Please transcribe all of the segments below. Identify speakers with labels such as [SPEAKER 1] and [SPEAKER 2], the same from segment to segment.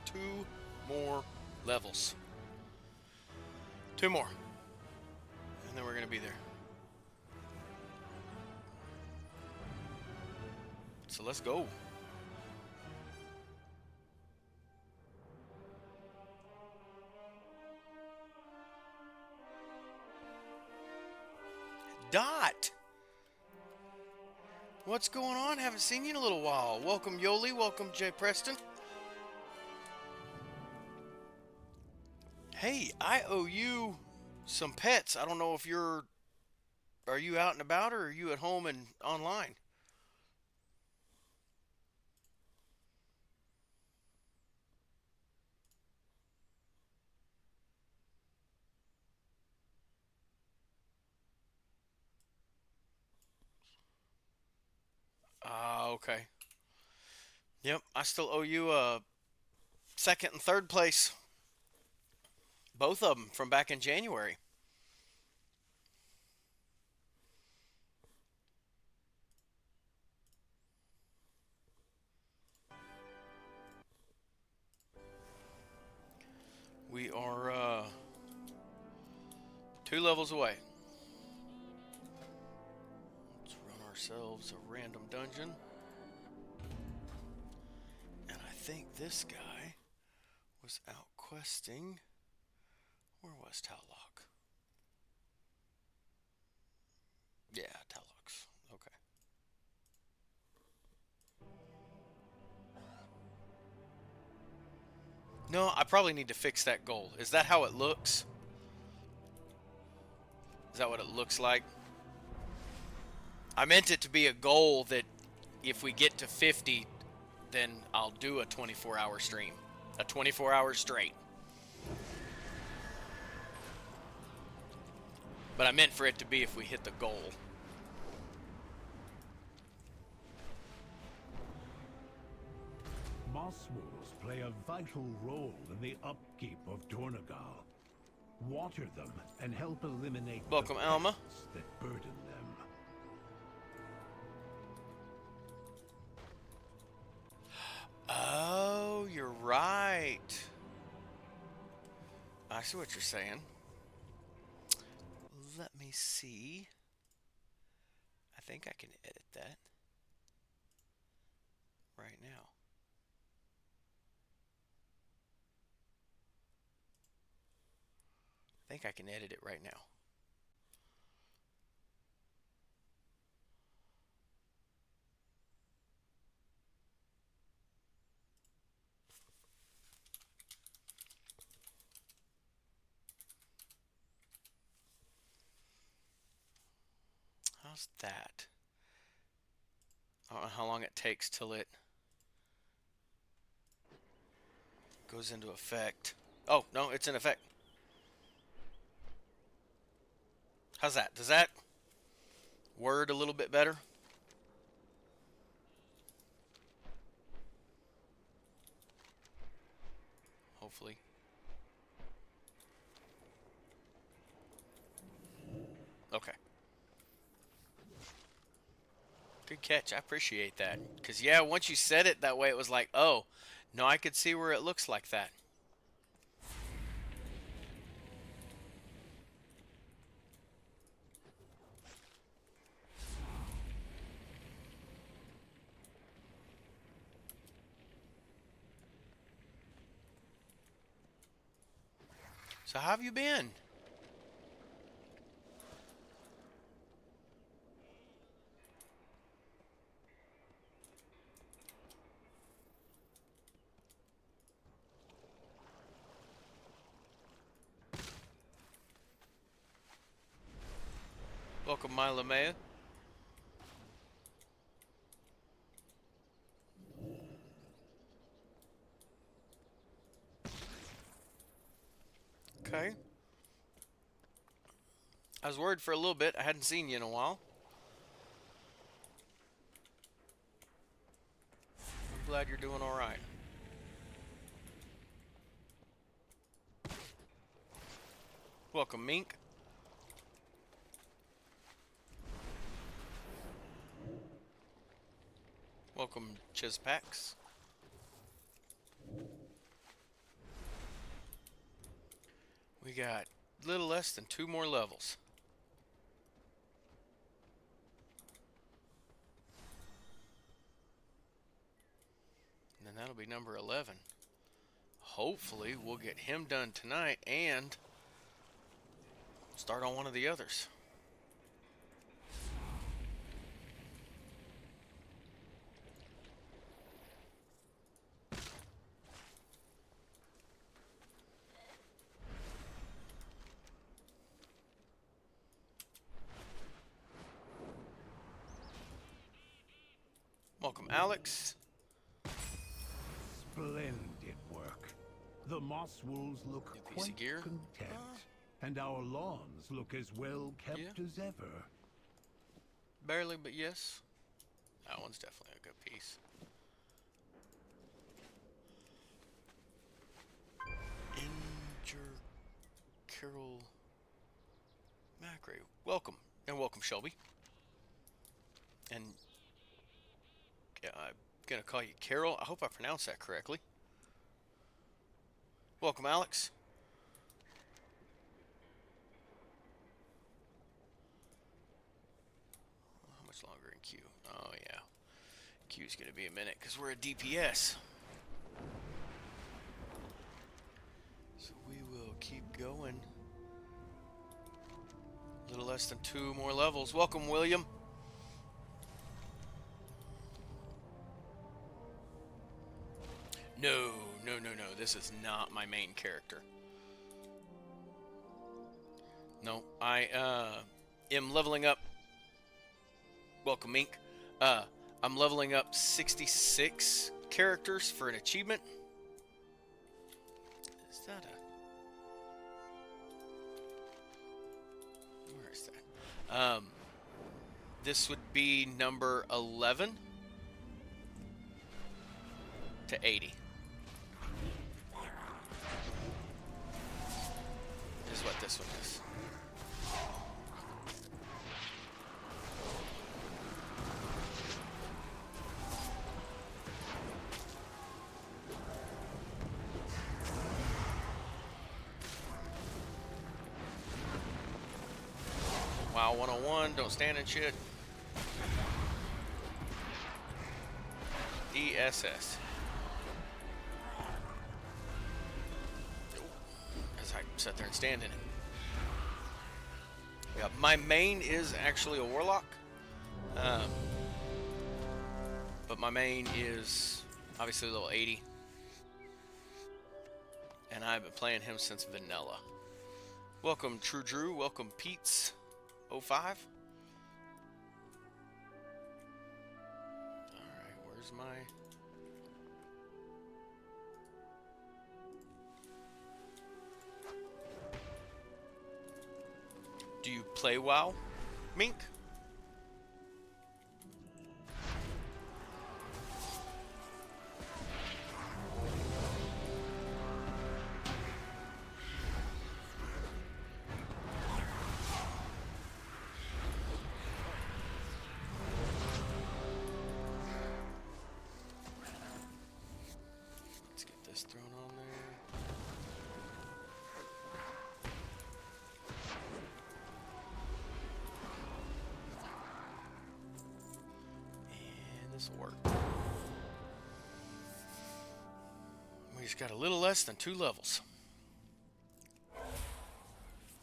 [SPEAKER 1] 2 more levels. 2 more. And then we're going to be there. So let's go. Dot! What's going on? Haven't seen you in a little while. Welcome, Yoli. Welcome, Jay Preston. Hey, I owe you some pets. I don't know if you're... Are you out and about or are you at home and online? Ah, okay. Yep, I still owe you a second and third place. Both of them from back in January. We are 2 levels away. Let's run ourselves a random dungeon. And I think this guy was out questing. Where was Taulock? Yeah, Taulock's. Okay. No, I probably need to fix that goal. Is that how it looks? Is that what it looks like? I meant it to be a goal that if we get to 50, then I'll do a 24-hour stream. A 24-hour straight. But I meant for it to be if we hit the goal.
[SPEAKER 2] Moss wolves play a vital role in the upkeep of Dornegal. Water them and help eliminate
[SPEAKER 1] Welcome,
[SPEAKER 2] the
[SPEAKER 1] Alma.
[SPEAKER 2] pests that burden them.
[SPEAKER 1] Oh, you're right. I see what you're saying. Let me see. I think I can edit that right now. I think I can edit it right now. How's that? I don't know how long it takes till it goes into effect. Oh, no, it's in effect. How's that? Does that word a little bit better? Hopefully. Okay. Good catch. I appreciate that. Because, yeah, once you said it that way, it was like, oh, no, I could see where it looks like that. So how have you been? Welcome, Mila Maya. Okay. I was worried for a little bit. I hadn't seen you in a while. I'm glad you're doing all right. Welcome, Mink. Welcome, Chispax. We got a little less than 2 more levels. And then that'll be number 11. Hopefully we'll get him done tonight and start on one of the others. Welcome, Alex.
[SPEAKER 2] Splendid work. The moss wolves look
[SPEAKER 1] New piece of
[SPEAKER 2] quite
[SPEAKER 1] gear.
[SPEAKER 2] content, and our lawns look as well kept
[SPEAKER 1] Yeah.
[SPEAKER 2] as ever.
[SPEAKER 1] Barely, but yes. That one's definitely a good piece. Injure Carol Macrae. Welcome. And welcome, Shelby. And yeah, I'm going to call you Carol. I hope I pronounced that correctly. Welcome, Alex. How much longer in queue? Oh, yeah. Queue's going to be a minute because we're a DPS. So we will keep going. A little less than 2 more levels. Welcome, William. No, no, no, no. This is not my main character. No, I am leveling up. Welcome, Mink. I'm leveling up 66 characters for an achievement. Is that a... Where is that? This would be number 11 to 80. Is what this one is. Wow 101, don't stand in shit. ESS. As I sit there and stand in it. Yeah, my main is actually a Warlock. But my main is obviously level 80. And I've been playing him since vanilla. Welcome, True Drew. Welcome, Pete's 05. Alright, where's my... Do you play WoW, Mink? Let's get this thrown on there. And this will work. We just got a little less than 2 levels.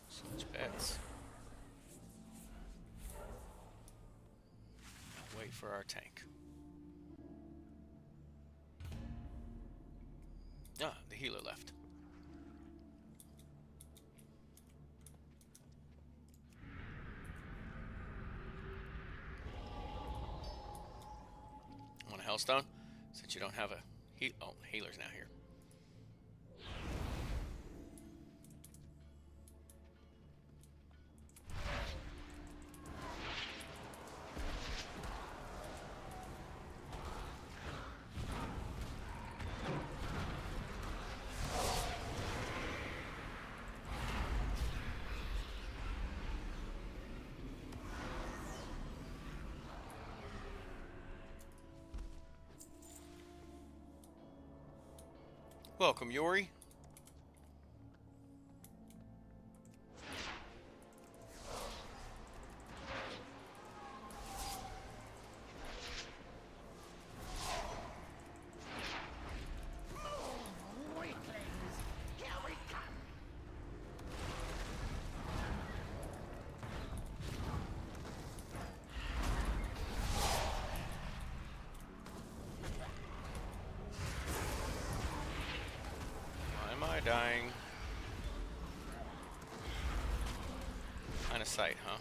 [SPEAKER 1] Such pets. Wait for our tank. Ah, the healer left. Want a Hellstone? Since you don't have a healer's now here. Welcome, Yori. dying? Line of sight, huh?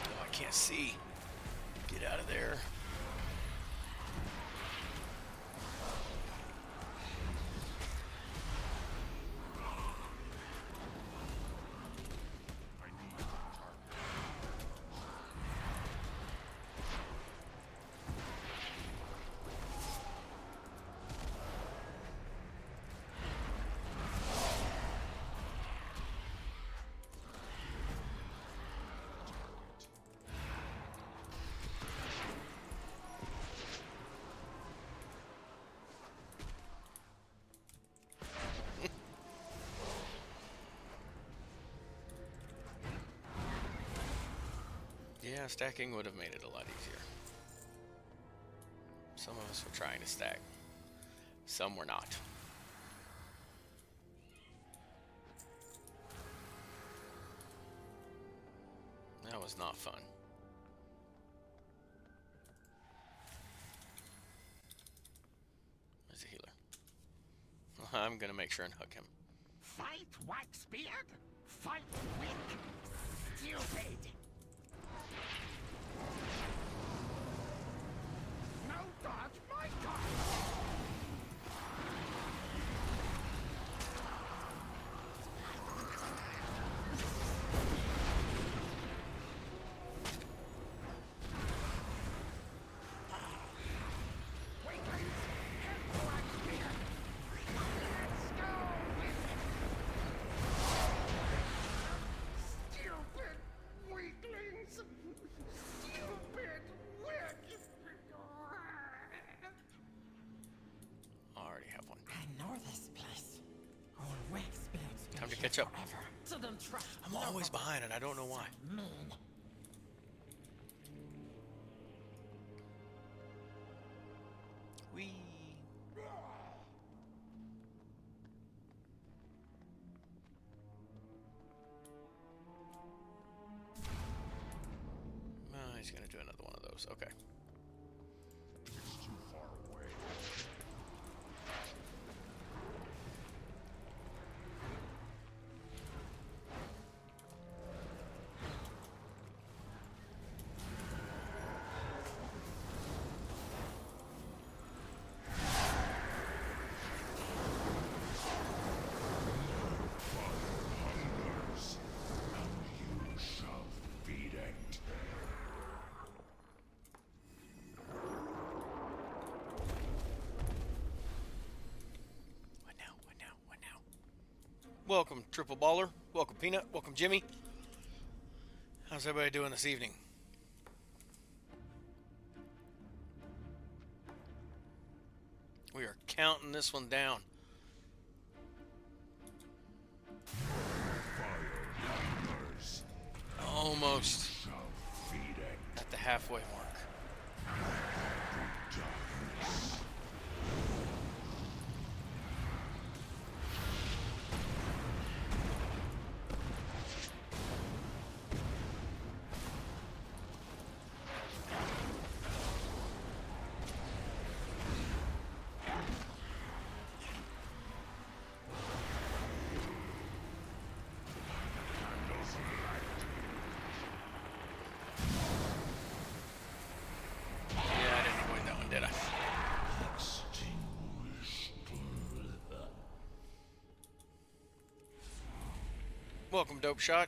[SPEAKER 1] Oh, I can't see. Get out of there. Yeah, stacking would have made it a lot easier. Some of us were trying to stack. Some were not. That was not fun. There's a healer. I'm gonna make sure and hug him.
[SPEAKER 3] Fight, Waxbeard! Fight, weak! Stupid! No dodge, my God! Weaklings, help Waxbeard! Let's go with it! Stupid weaklings! Stupid weaklings!
[SPEAKER 1] I already have one.
[SPEAKER 3] I know this place. Old Waxbeard's been
[SPEAKER 1] Time to
[SPEAKER 3] here
[SPEAKER 1] catch up.
[SPEAKER 3] forever. So don't trust
[SPEAKER 1] I'm always behind and I don't know why.
[SPEAKER 3] mean.
[SPEAKER 1] Whee! He's gonna do another one of those. Okay.
[SPEAKER 4] It's too far away. Hungers, and you shall feed it.
[SPEAKER 1] What now? What now? What now? Welcome, Triple Baller. Welcome, Peanut. Welcome, Jimmy. How's everybody doing this evening? We are counting this one down.
[SPEAKER 4] Hungers,
[SPEAKER 1] Almost
[SPEAKER 4] shall feed it.
[SPEAKER 1] at the halfway mark.
[SPEAKER 4] Darkness.
[SPEAKER 1] Yeah, I didn't avoid that one, did I?
[SPEAKER 4] Extinguished.
[SPEAKER 1] Welcome, Dope Shot.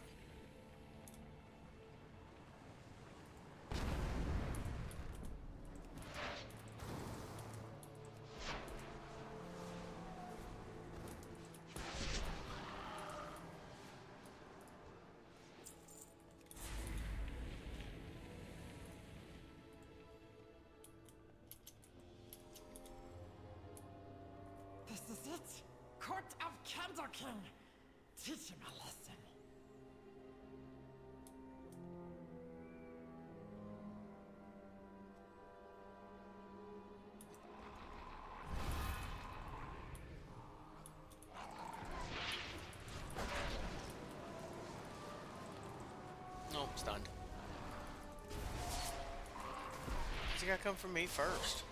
[SPEAKER 3] This is it! Court of Candle King! teach him a lesson.
[SPEAKER 1] Nope, stunned. He's gotta come for me first.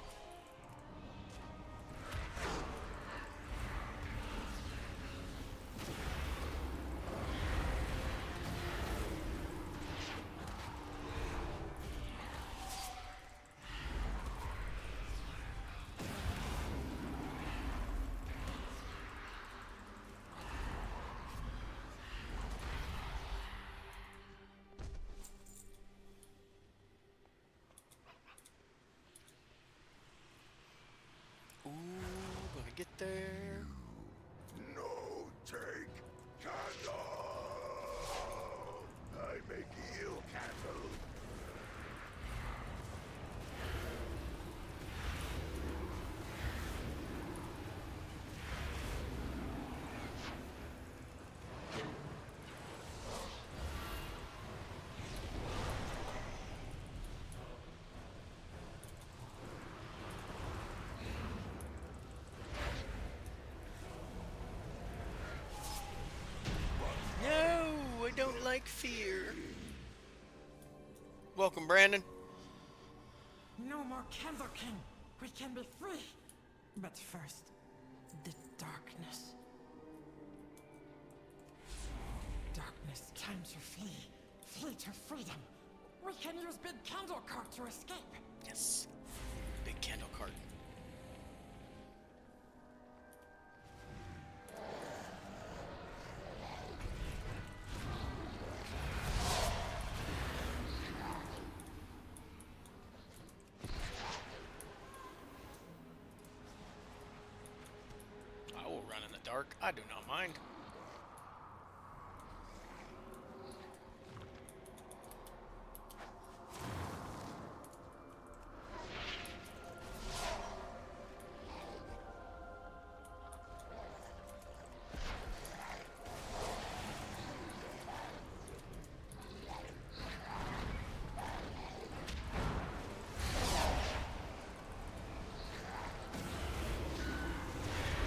[SPEAKER 1] Ooh, gonna get there.
[SPEAKER 4] No take candle. I make eel candle.
[SPEAKER 1] No, I don't like fear. Welcome, Brandon.
[SPEAKER 3] No more Candle King. We can be free. But first, the darkness. Darkness, time to flee. Flee to freedom. We can use Big Candle Cart to escape.
[SPEAKER 1] Yes. Big candle cart. I will run in the dark. I do not mind.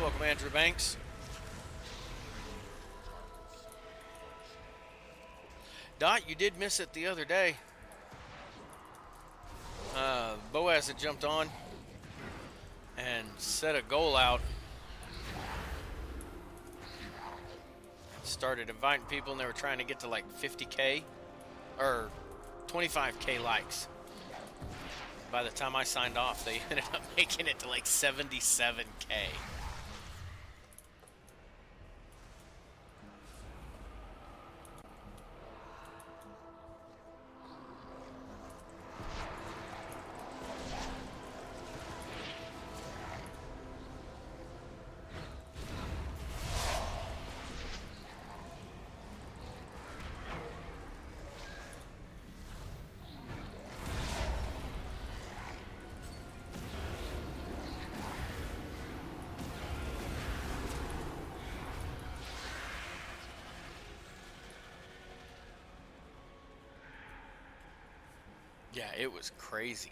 [SPEAKER 1] Welcome, Andrew Banks. Dot, you did miss it the other day. Boaz had jumped on and set a goal out. Started inviting people, and they were trying to get to like 50K or 25K likes. By the time I signed off, they ended up making it to like 77K. Yeah, it was crazy.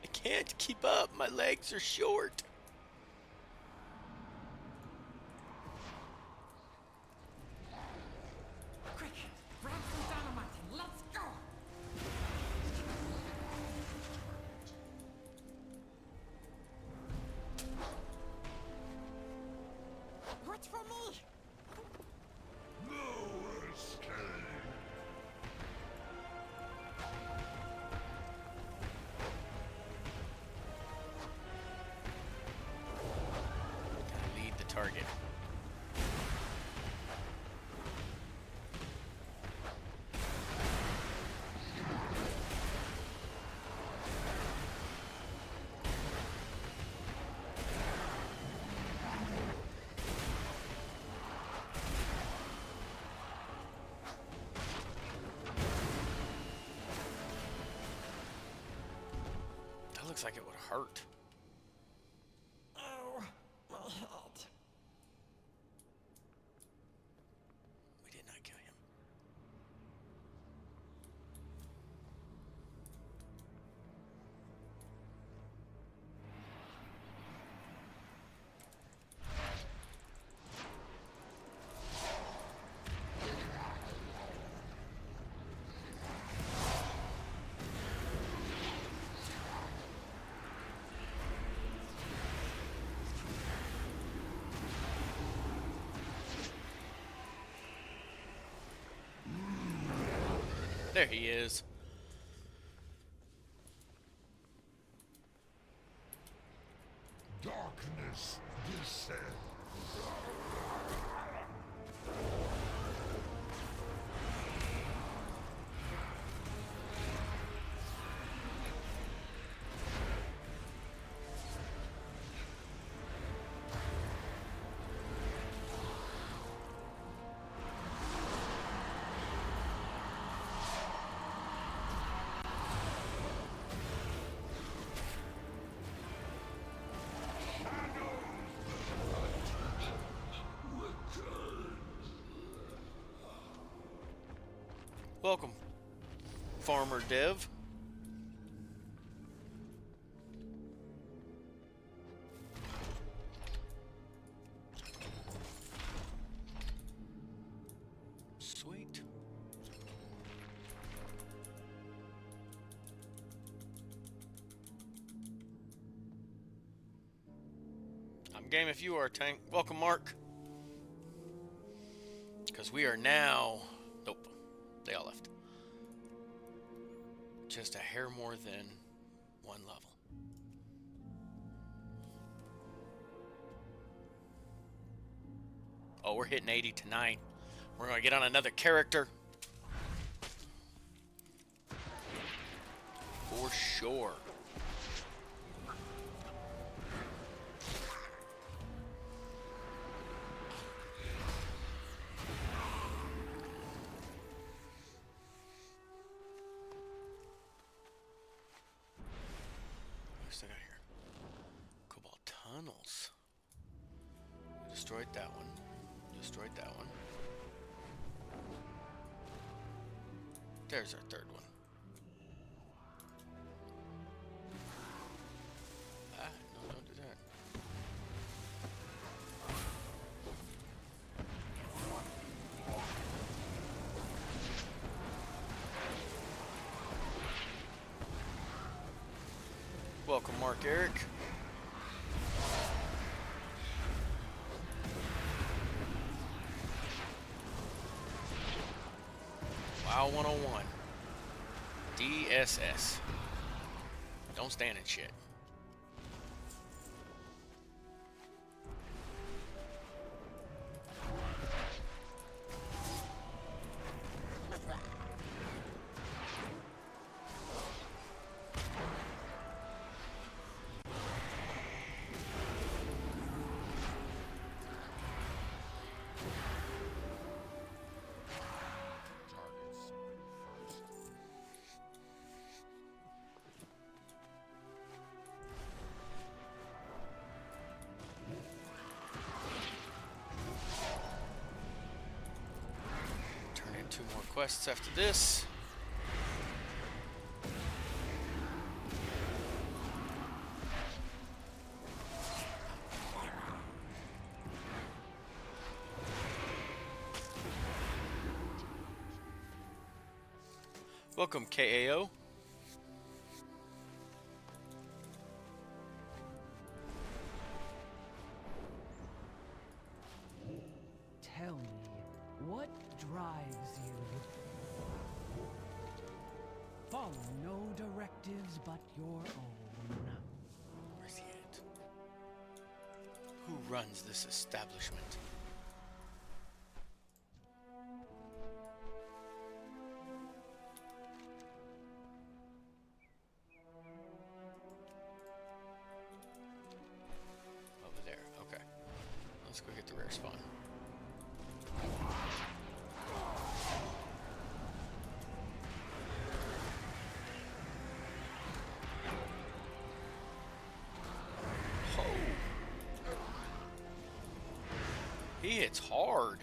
[SPEAKER 1] I can't keep up. My legs are short.
[SPEAKER 3] Quick, grab some dynamite and let's go. Wait for me.
[SPEAKER 4] No escape.
[SPEAKER 1] Gotta lead the target. looks like it would hurt.
[SPEAKER 3] Oh, my head.
[SPEAKER 1] We did not kill him. There he is.
[SPEAKER 4] Darkness descends.
[SPEAKER 1] Welcome, Farmer Dev. Sweet. I'm game if you are, Tank. Welcome, Mark. Because we are now... Nope. They all left. Just a hair more than one level. Oh, we're hitting 80 tonight. We're going to get on another character. For sure. What's that got here? Cobalt tunnels. We destroyed that one. Destroyed that one. There's our third one. Ah, no, don't do that. Welcome, Mark Eric. Wow 101. DSS. Don't stand in shit. Turn in 2 more quests after this. Welcome, KAO.
[SPEAKER 5] Tell me, what drives you? Follow no directives but your own.
[SPEAKER 1] Where's he at? Who runs this establishment? Over there, okay. Let's go get the rare spawn. He hits hard.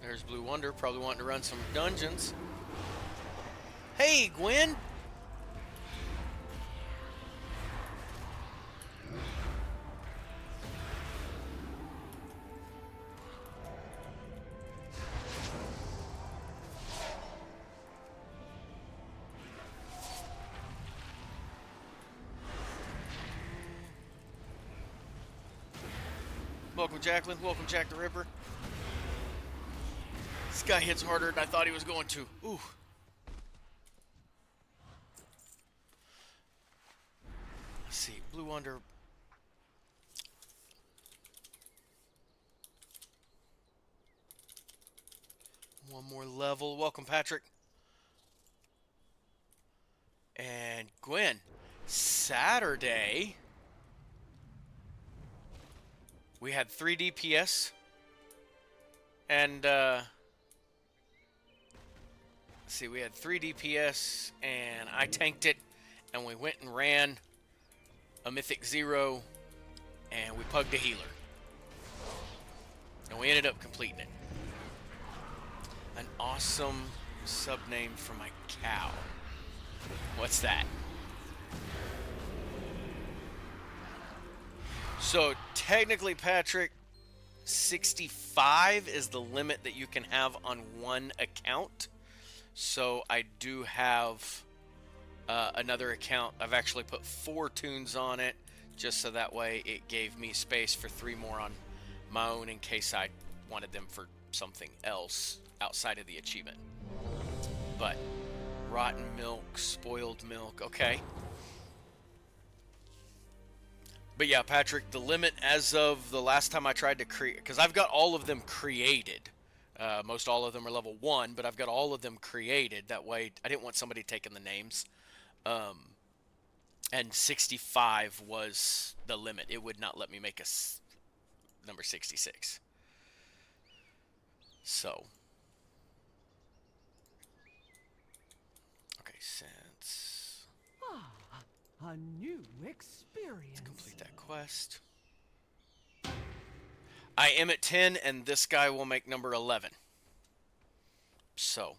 [SPEAKER 1] There's Blue Wonder, probably wanting to run some dungeons. Hey, Gwen! Welcome, Jacqueline. Welcome, Jack the Ripper. This guy hits harder than I thought he was going to. Ooh. Let's see. Blue Wonder. One more level. Welcome, Patrick. And Gwen. Saturday. We had 3 DPS. And, let's see, we had 3 DPS, and I tanked it, and we went and ran a Mythic 0, and we pugged a healer. And we ended up completing it. An awesome sub-name for my cow. What's that? So, technically, Patrick, 65 is the limit that you can have on one account. So I do have another account. I've actually put 4 tunes on it, just so that way it gave me space for 3 more on my own in case I wanted them for something else outside of the achievement. But rotten milk, spoiled milk, okay. But yeah, Patrick, the limit as of the last time I tried to create, because I've got all of them created. Most all of them are level 1, but I've got all of them created. That way, I didn't want somebody taking the names. And 65 was the limit. It would not let me make a number 66. So. Okay, since...
[SPEAKER 5] A new experience.
[SPEAKER 1] Let's complete that quest. I am at 10, and this guy will make number 11. So,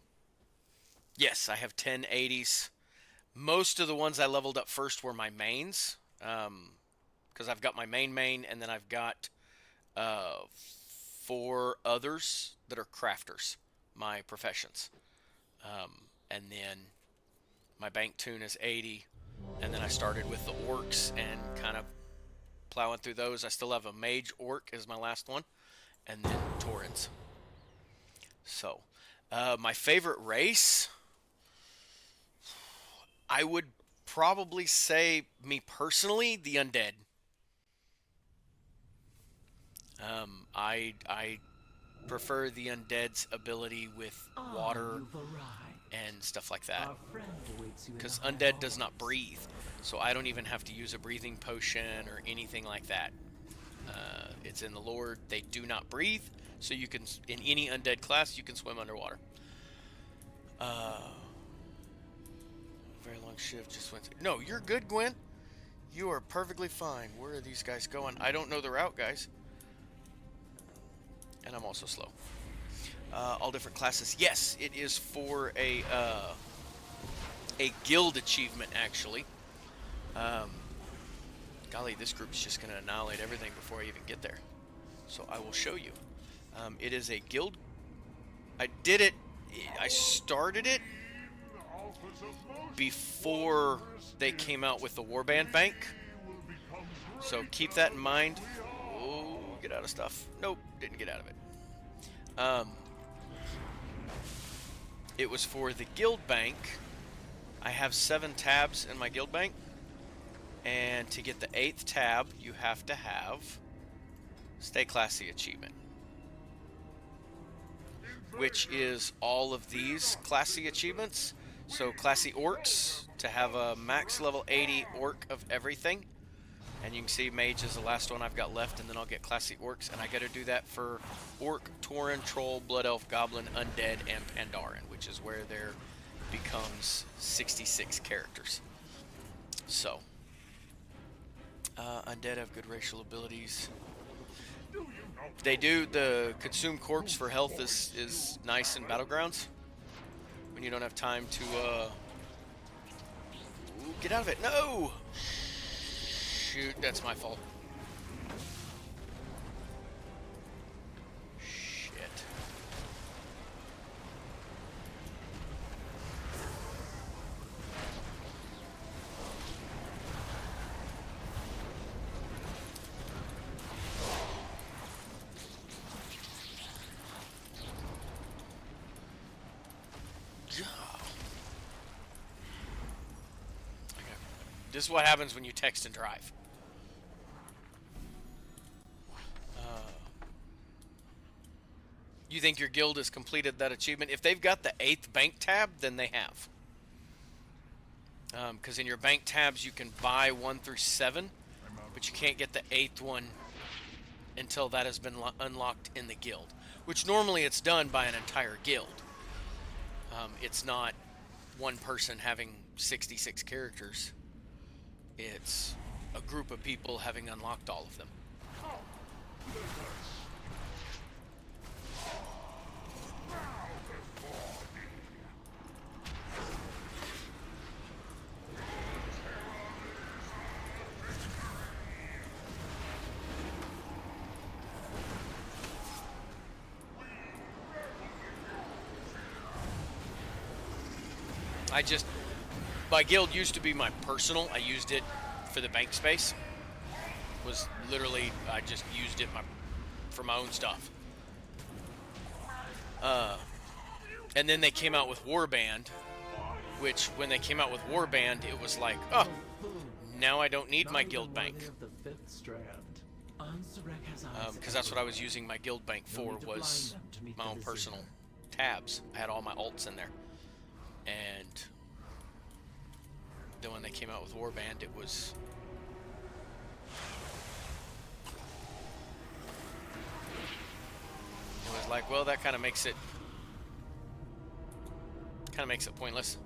[SPEAKER 1] yes, I have 10 80s. Most of the ones I leveled up first were my mains, because I've got my main, and then I've got 4 others that are crafters, my professions. And then my bank tune is 80. And then I started with the orcs and kind of plowing through those. I still have a mage orc as my last one. And then Taurens. So, my favorite race, I would probably say, me personally, the undead. I prefer the undead's ability with water and stuff like that, because undead does not breathe, so I don't even have to use a breathing potion or anything like that. It's in the lore, they do not breathe, so you can, in any undead class, you can swim underwater. Very long shift just went through. No, you're good, Gwen. You are perfectly fine. Where are these guys going? I don't know the route, guys. And I'm also slow. All different classes. Yes, it is for a guild achievement, actually. Golly, this group's just going to annihilate everything before I even get there. So I will show you. It is a guild. I did it. I started it before they came out with the Warband Bank. So keep that in mind. Oh, get out of stuff. Nope, didn't get out of it. It was for the guild bank. I have 7 tabs in my guild bank, and to get the 8th tab, you have to have Stay Classy achievement, which is all of these classy achievements. So classy orcs, to have a max level 80 orc of everything. And you can see mage is the last one I've got left, and then I'll get classy orcs, and I got to do that for orc, tauren, troll, blood elf, goblin, undead, and pandaren, which is where their becomes 66 characters. So, undead have good racial abilities. They do. The consume corpse for health is nice in Battlegrounds when you don't have time to ooh, get out of it. No! Shoot, that's my fault. Shit. This is what happens when you text and drive. You think your guild has completed that achievement? If they've got the 8th bank tab, then they have. Because in your bank tabs, you can buy 1 through 7, but you can't get the 8th one until that has been unlocked in the guild. Which normally it's done by an entire guild. It's not one person having 66 characters. It's a group of people having unlocked all of them. My guild used to be my personal. I used it for the bank space. Was literally, I just used it for my own stuff. And then they came out with Warband, which when they came out with Warband, it was like, oh, now I don't need my guild bank. Because that's what I was using my guild bank for, was my own personal tabs. I had all my alts in there. And then when they came out with Warband, it was like, well, that kind of makes it pointless.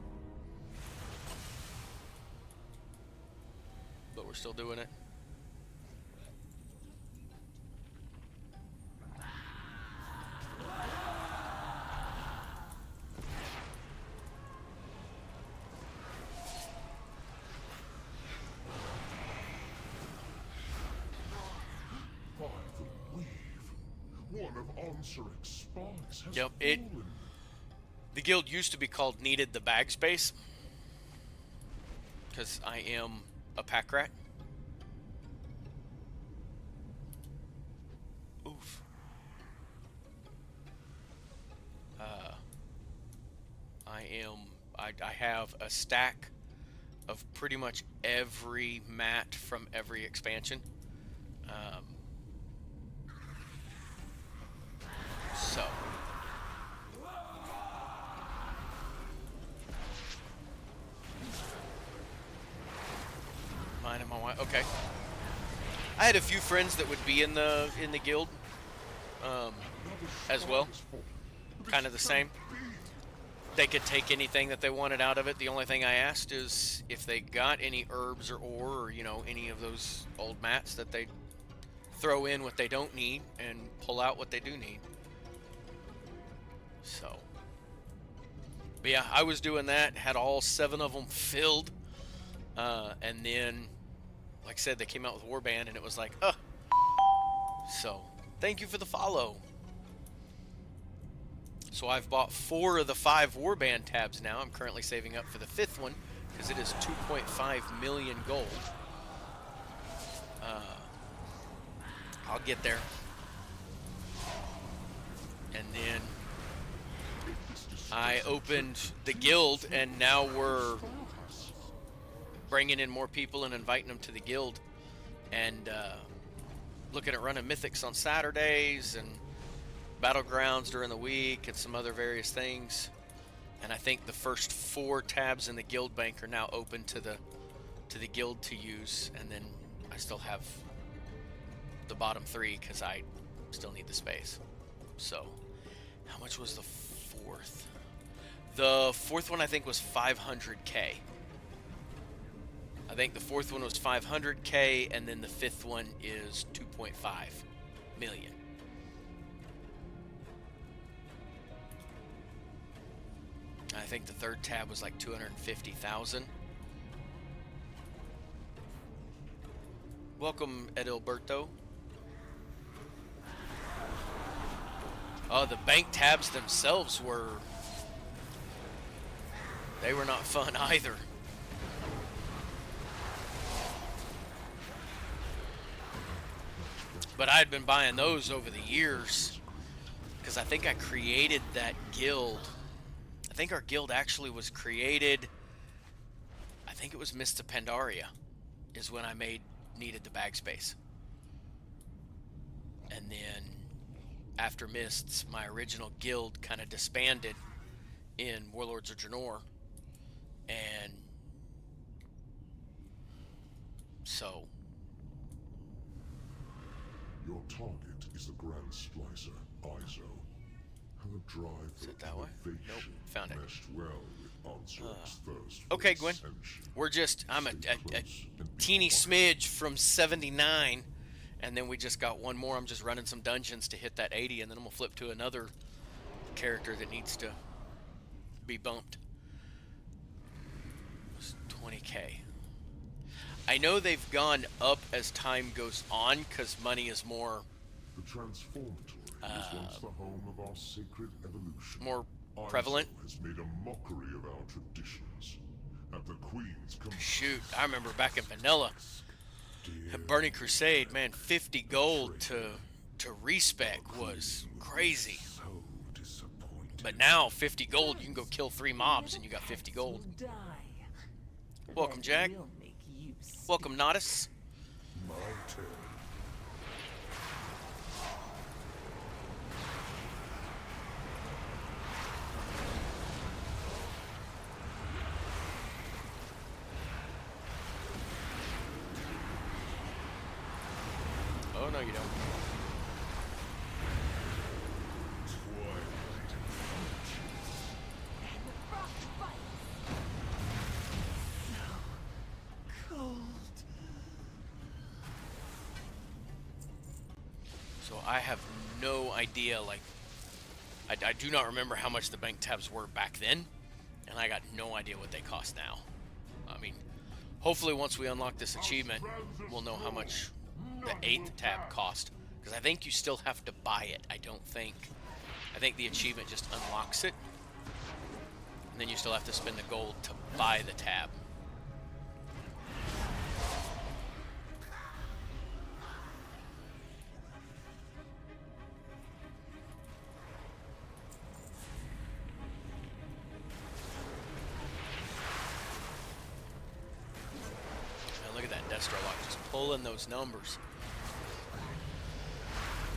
[SPEAKER 1] But we're still doing it.
[SPEAKER 4] One of Onsuric's spies has
[SPEAKER 1] Yep,
[SPEAKER 4] fallen.
[SPEAKER 1] The guild used to be called Needed the Bag Space, because I am a pack rat. Oof. I have a stack of pretty much every mat from every expansion. So mine and my wife. Okay. I had a few friends that would be in the guild as well. Kind of the same. They could take anything that they wanted out of it. The only thing I asked is if they got any herbs or ore, or, you know, any of those old mats that they throw in what they don't need and pull out what they do need. So, but yeah, I was doing that, had all 7 of them filled, and then, like I said, they came out with Warband, and it was like, so, thank you for the follow. So I've bought 4 of the 5 Warband tabs now. I'm currently saving up for the 5th one, because it is 2.5 million gold. I'll get there. And then I opened the guild, and now we're bringing in more people and inviting them to the guild, and looking at running mythics on Saturdays and battlegrounds during the week and some other various things. And I think the first 4 tabs in the guild bank are now open to the guild to use, and then I still have the bottom 3 because I still need the space. So how much was the 4th? The fourth one I think was 500K. I think the fourth one was 500K, and then the fifth one is 2.5 million. I think the third tab was like 250,000. Welcome, Edilberto. Oh, the bank tabs themselves they were not fun either. But I had been buying those over the years because I think I created that guild. I think our guild actually was created, I think it was Mista Pandaria is when I needed the bag space. And then after Mists, my original guild kind of disbanded in Warlords of Draenor. And so
[SPEAKER 4] Your target is the Grand Splicer, Izo. Her drive
[SPEAKER 1] Is
[SPEAKER 4] for
[SPEAKER 1] it that way?
[SPEAKER 4] innovation
[SPEAKER 1] Nope, found it.
[SPEAKER 4] meshed well with Ansuric's thirst for
[SPEAKER 1] okay, Gwen.
[SPEAKER 4] ascension.
[SPEAKER 1] I'm a
[SPEAKER 4] Stay close and be
[SPEAKER 1] teeny
[SPEAKER 4] quiet.
[SPEAKER 1] smidge from 79, and then we just got one more. I'm just running some dungeons to hit that 80, and then I'm gonna flip to another character that needs to be bumped. It's 20K. I know they've gone up as time goes on because money is more
[SPEAKER 4] The Transformatory was once the home of our sacred evolution.
[SPEAKER 1] more
[SPEAKER 4] Izo
[SPEAKER 1] prevalent.
[SPEAKER 4] has made a mockery of our traditions. At the Queen's command,
[SPEAKER 1] Shoot, I remember back in Vanilla, at Burning Crusade, man, 50 gold to respec was crazy.
[SPEAKER 2] So disappointed.
[SPEAKER 1] But now 50 gold, you can go kill 3 mobs and you got 50 gold. Welcome, Jack. Welcome, Nodus.
[SPEAKER 2] My turn.
[SPEAKER 1] Oh no, you don't. So I have no idea, like, I do not remember how much the bank tabs were back then, and I got no idea what they cost now. I mean, hopefully once we unlock this achievement, we'll know how much the 8th tab cost, because I think you still have to buy it. I think the achievement just unlocks it, and then you still have to spend the gold to buy the tab. Look at that Taulockpop just pulling those numbers.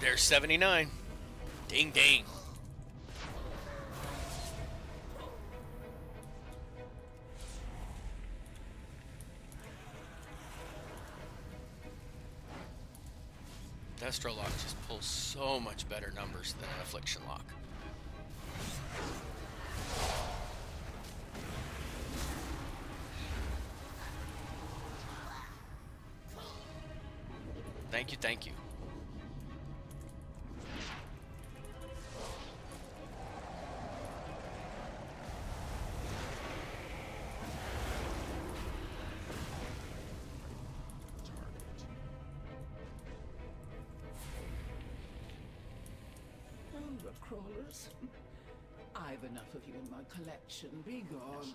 [SPEAKER 1] There's 79. Ding ding. Taulockpop just pulls so much better numbers than an Affliction Lock. Thank you, thank you.
[SPEAKER 5] Crawlers. I've enough of you in my collection. Be gone.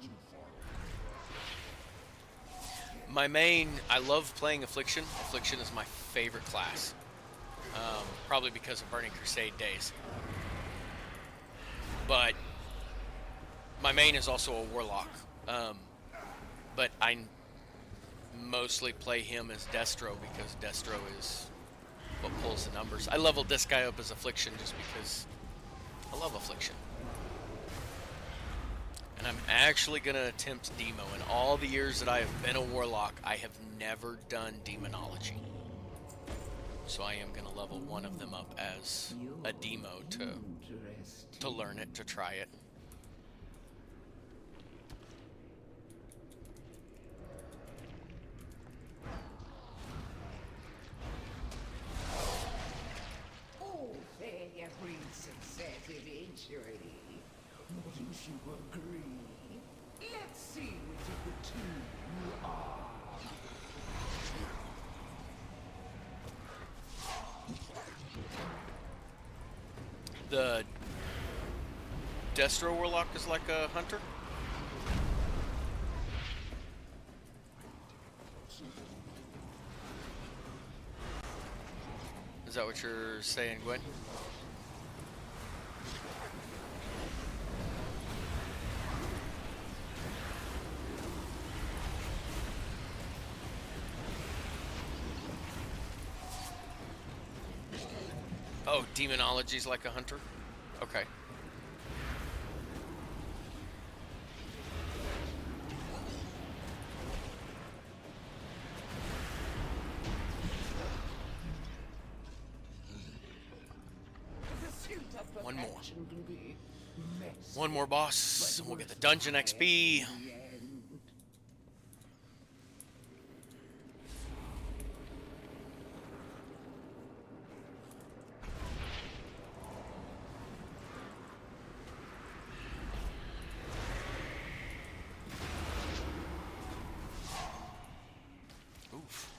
[SPEAKER 1] My main, I love playing Affliction. Affliction is my favorite class. Probably because of Burning Crusade days. But my main is also a Warlock. But I mostly play him as Destro because Destro is what pulls the numbers. I leveled this guy up as Affliction just because I love Affliction. And I'm actually going to attempt Demo. In all the years that I have been a Warlock, I have never done Demonology. So I am going to level one of them up as a Demo to learn it, to try it.
[SPEAKER 5] agree. Let's see which of the two you are.
[SPEAKER 1] The Destro Warlock is like a hunter? Is that what you're saying, Gwen? Oh, demonology's like a hunter? Okay. One more. One more boss, and we'll get the dungeon XP. Oof.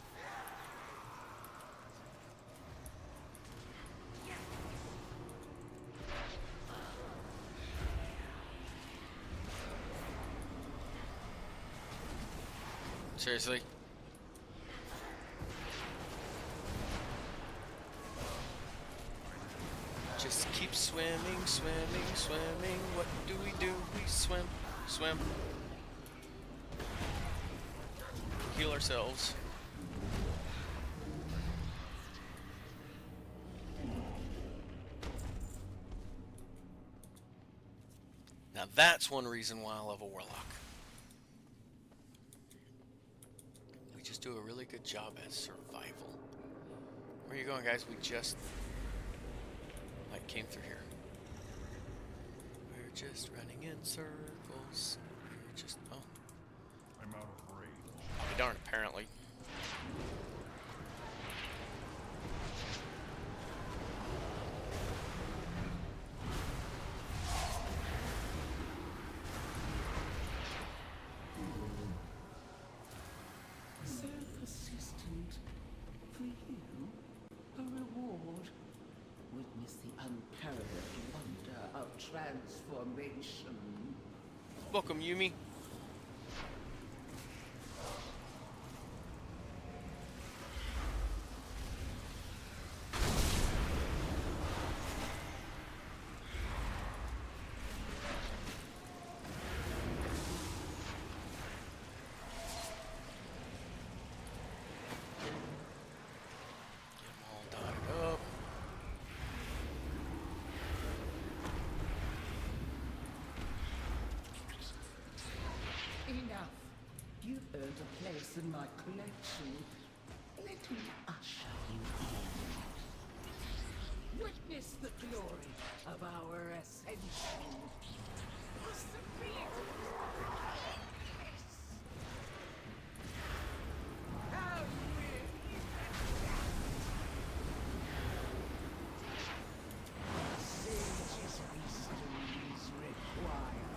[SPEAKER 1] Seriously? Just keep swimming, swimming, swimming. What do? We swim, swim. Heal ourselves. Now that's one reason why I love a Warlock. We just do a really good job at survival. Where are you going, guys? We just like came through here. We're just running in circles. We're just
[SPEAKER 2] I'm out of range.
[SPEAKER 1] I'll be darned, apparently.
[SPEAKER 5] So persistent. For you, a reward. Witness the unparalleled wonder of transformation.
[SPEAKER 1] Welcome, Yumi. Get 'em all dotted up.
[SPEAKER 5] Enough. You've earned a place in my collection. Let me usher you in. Witness the glory of our ascension. How sage's wisdom is required.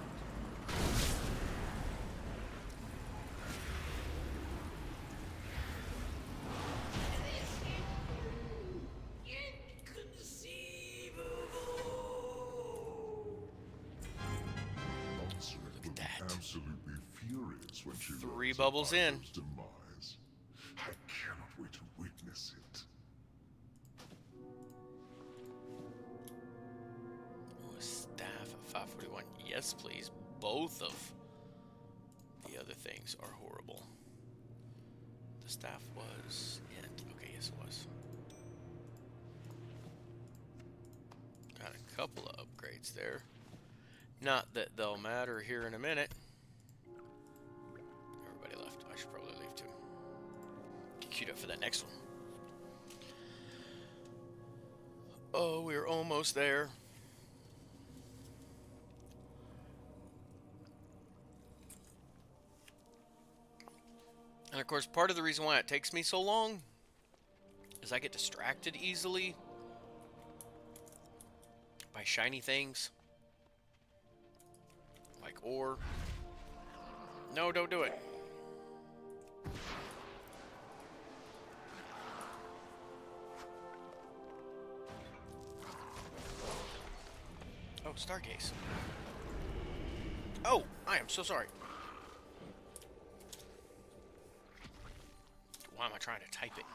[SPEAKER 1] Look at that.
[SPEAKER 4] Absolutely furious when she
[SPEAKER 1] Three
[SPEAKER 4] learns
[SPEAKER 1] bubbles
[SPEAKER 4] of
[SPEAKER 1] in.
[SPEAKER 4] Iso's demise. I cannot wait to witness it.
[SPEAKER 1] Oh, a staff at 541. Yes, please. Both of the other things are horrible. The staff was it. Okay, yes, it was. Got a couple of upgrades there. Not that they'll matter here in a minute. Everybody left. I should probably leave too. Get queued up for that next one. Oh, we're almost there. And of course, part of the reason why it takes me so long is I get distracted easily by shiny things. Like or... No, don't do it. Oh, Stargaze. Oh, I am so sorry. Why am I trying to type it?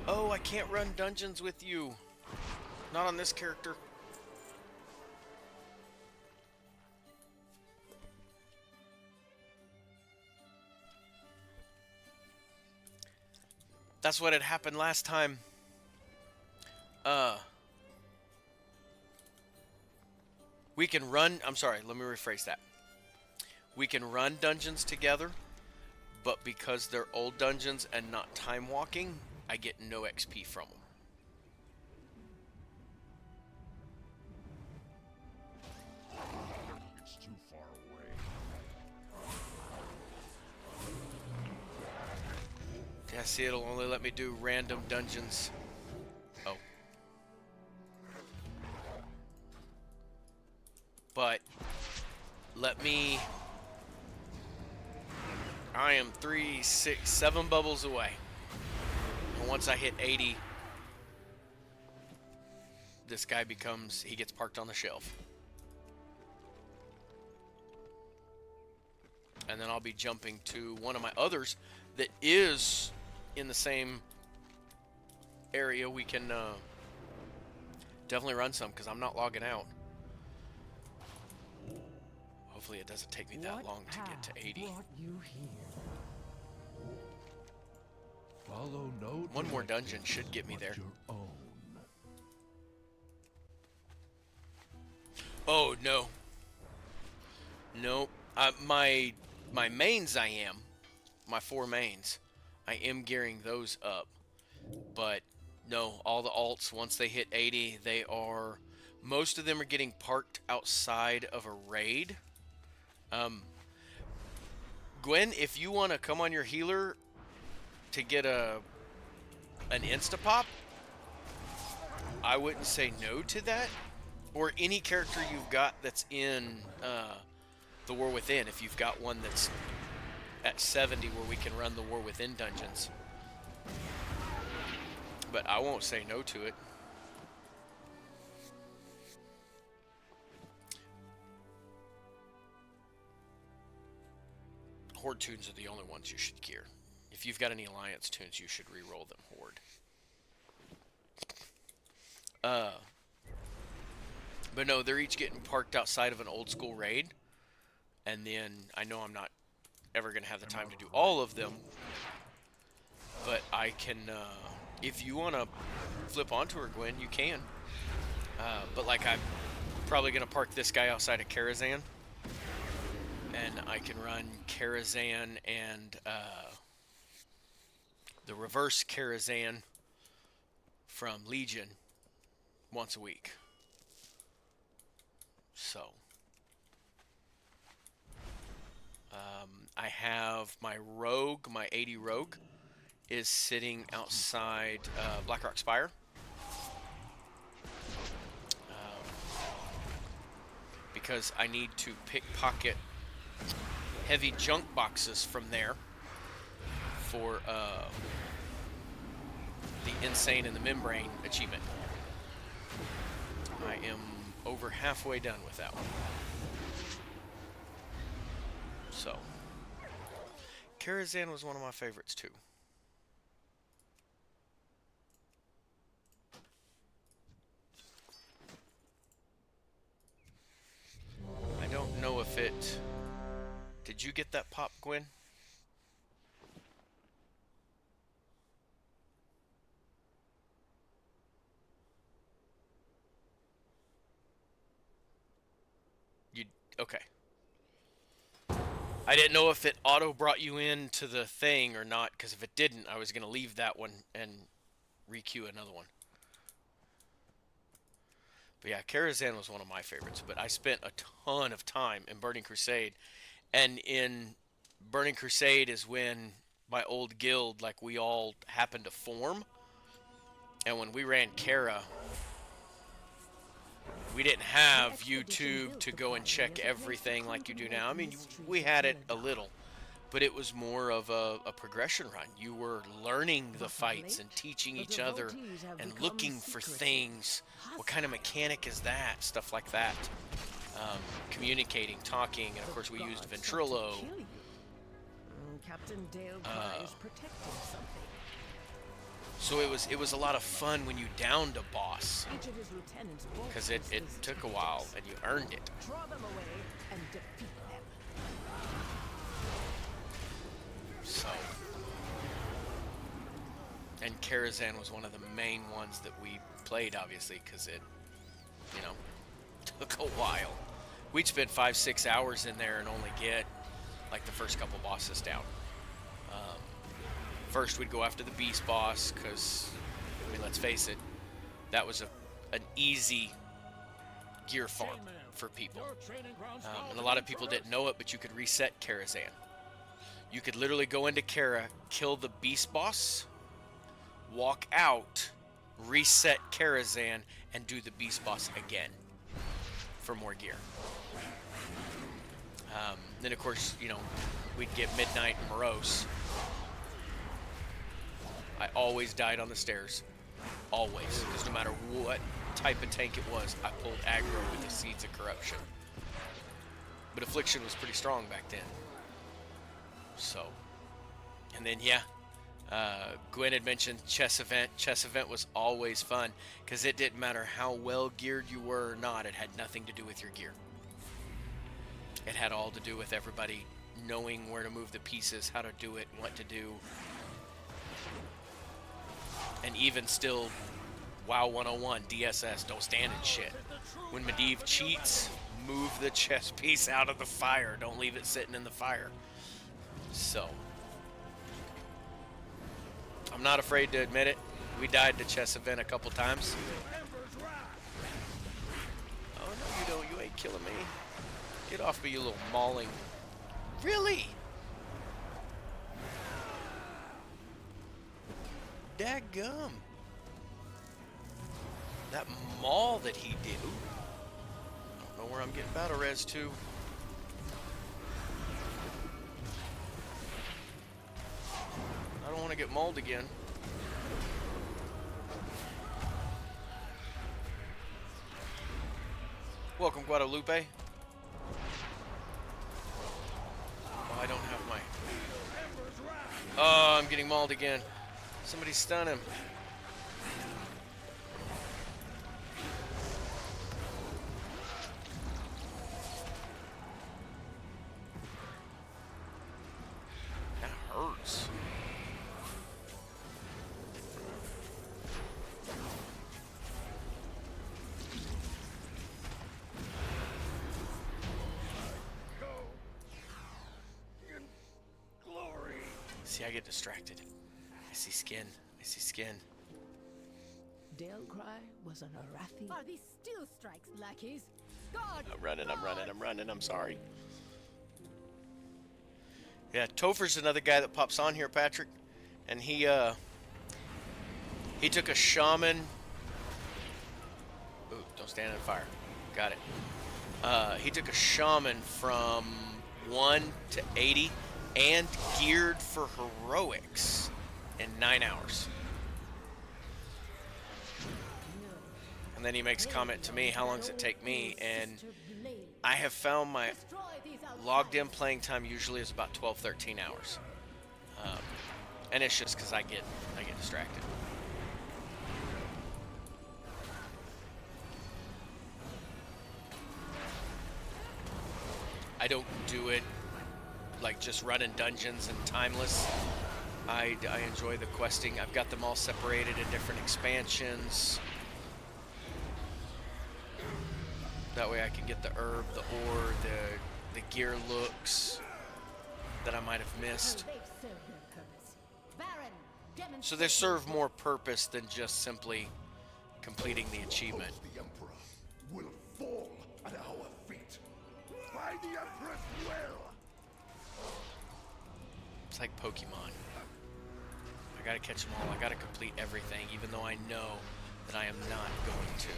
[SPEAKER 1] Oh, I can't run dungeons with you. Not on this character. That's what had happened last time. We can run... I'm sorry, let me rephrase that. We can run dungeons together, but because they're old dungeons and not time walking, I get no XP from them.
[SPEAKER 4] It's too far away.
[SPEAKER 1] Yeah, see, it'll only let me do random dungeons. Oh. But let me... I am 3, 6, 7 bubbles away. And once I hit 80, this guy becomes... He gets parked on the shelf. And then I'll be jumping to one of my others that is in the same area. We can definitely run some because I'm not logging out. Hopefully it doesn't take me that long to get to 80.
[SPEAKER 3] Brought you here?
[SPEAKER 2] Follow no
[SPEAKER 1] One more dungeon should get me there.
[SPEAKER 2] your own.
[SPEAKER 1] Oh, no. Nope. My mains I am. My 4 mains. I am gearing those up. But, no, all the alts, once they hit 80, they are... Most of them are getting parked outside of a raid. Gwen, if you want to come on your healer to get an insta-pop, I wouldn't say no to that. Or any character you've got that's in the War Within, if you've got one that's at 70 where we can run the War Within dungeons. But I won't say no to it. Horde tunes are the only ones you should gear. If you've got any Alliance tunes, you should re-roll them Horde. But no, they're each getting parked outside of an old school raid. And then I know I'm not ever going to have the time to do all of them. But I can, if you want to flip onto her, Gwen, you can. But like I'm probably going to park this guy outside of Karazhan. And I can run Karazhan and the reverse Karazhan from Legion once a week. So I have my rogue, my 80 rogue is sitting outside Blackrock Spire. Because I need to pickpocket heavy junk boxes from there for the Insane in the Membrane achievement. I am over halfway done with that one. So, Karazhan was one of my favorites too. I don't know if it... Did you get that pop, Gwen? You... Okay. I didn't know if it auto brought you into the thing or not, because if it didn't, I was going to leave that one and re-queue another one. But yeah, Karazhan was one of my favorites, but I spent a ton of time in Burning Crusade and in Burning Crusade is when my old guild, like, we all happened to form. And when we ran Kara, we didn't have YouTube to go and check everything like you do now. I mean, we had it a little, but it was more of a progression run. You were learning the fights and teaching each other and looking for things. What kind of mechanic is that? Stuff like that. Communicating, talking, and of course we used Ventrilo.
[SPEAKER 6] Captain Dale Cry is protecting something.
[SPEAKER 1] So it was a lot of fun when you downed a boss,
[SPEAKER 6] Each of his lieutenants both
[SPEAKER 1] because
[SPEAKER 6] use
[SPEAKER 1] it
[SPEAKER 6] these
[SPEAKER 1] took a while
[SPEAKER 6] tactics.
[SPEAKER 1] and you earned it.
[SPEAKER 6] Draw them away and defeat them.
[SPEAKER 1] So, and Karazhan was one of the main ones that we played, obviously, because it, you know, took a while. We'd spend 5-6 hours in there and only get like the first couple bosses down. First, we'd go after the beast boss, because, I mean, let's face it, that was an easy gear farm for people. And a lot of people didn't know it, but you could reset Karazhan. You could literally go into Kara, kill the beast boss, walk out, reset Karazhan, and do the beast boss again for more gear. Then, of course, you know, we'd get Midnight and Morose. I always died on the stairs. Always. Because no matter what type of tank it was, I pulled aggro with the Seeds of Corruption. But Affliction was pretty strong back then. So. And then, yeah. Gwen had mentioned Chess Event. Chess Event was always fun, because it didn't matter how well geared you were or not. It had nothing to do with your gear. It had all to do with everybody knowing where to move the pieces, how to do it, what to do. And even still, WoW 101, DSS, don't stand in shit. When Medivh cheats, move the chess piece out of the fire. Don't leave it sitting in the fire. So, I'm not afraid to admit it. We died to Chess Event a couple times. Oh, no, you don't. You ain't killing me. Get off me, you little mauling. Really? Dadgum. That maul that he did. Ooh. I don't know where I'm getting battle res to. I don't want to get mauled again. Welcome, Guadalupe. Oh, I don't have my... Oh, I'm getting mauled again. Somebody stun him. That hurts. See, I get distracted. I see skin. I see skin.
[SPEAKER 6] Dale Cry was an Arathi.
[SPEAKER 7] Are these steel strikes, lackeys? God!
[SPEAKER 1] I'm running. I'm sorry. Yeah, Topher's another guy that pops on here, Patrick. And he took a shaman. Ooh, don't stand in fire. Got it. He took a shaman from 1 to 80 and geared for heroics in 9 hours. And then he makes a comment to me, how long does it take me? And I have found my logged in playing time usually is about 12-13 hours. And it's just because I get distracted. I don't do it like just running dungeons and timeless. I enjoy the questing. I've got them all separated in different expansions. That way I can get the herb, the ore, the gear looks that I might have missed. So they serve more purpose than just simply completing the achievement.
[SPEAKER 4] The Emperor will fall at our feet. By the Emperor's will!
[SPEAKER 1] It's like Pokemon. I gotta catch them all. I gotta complete everything, even though I know that I am not going to.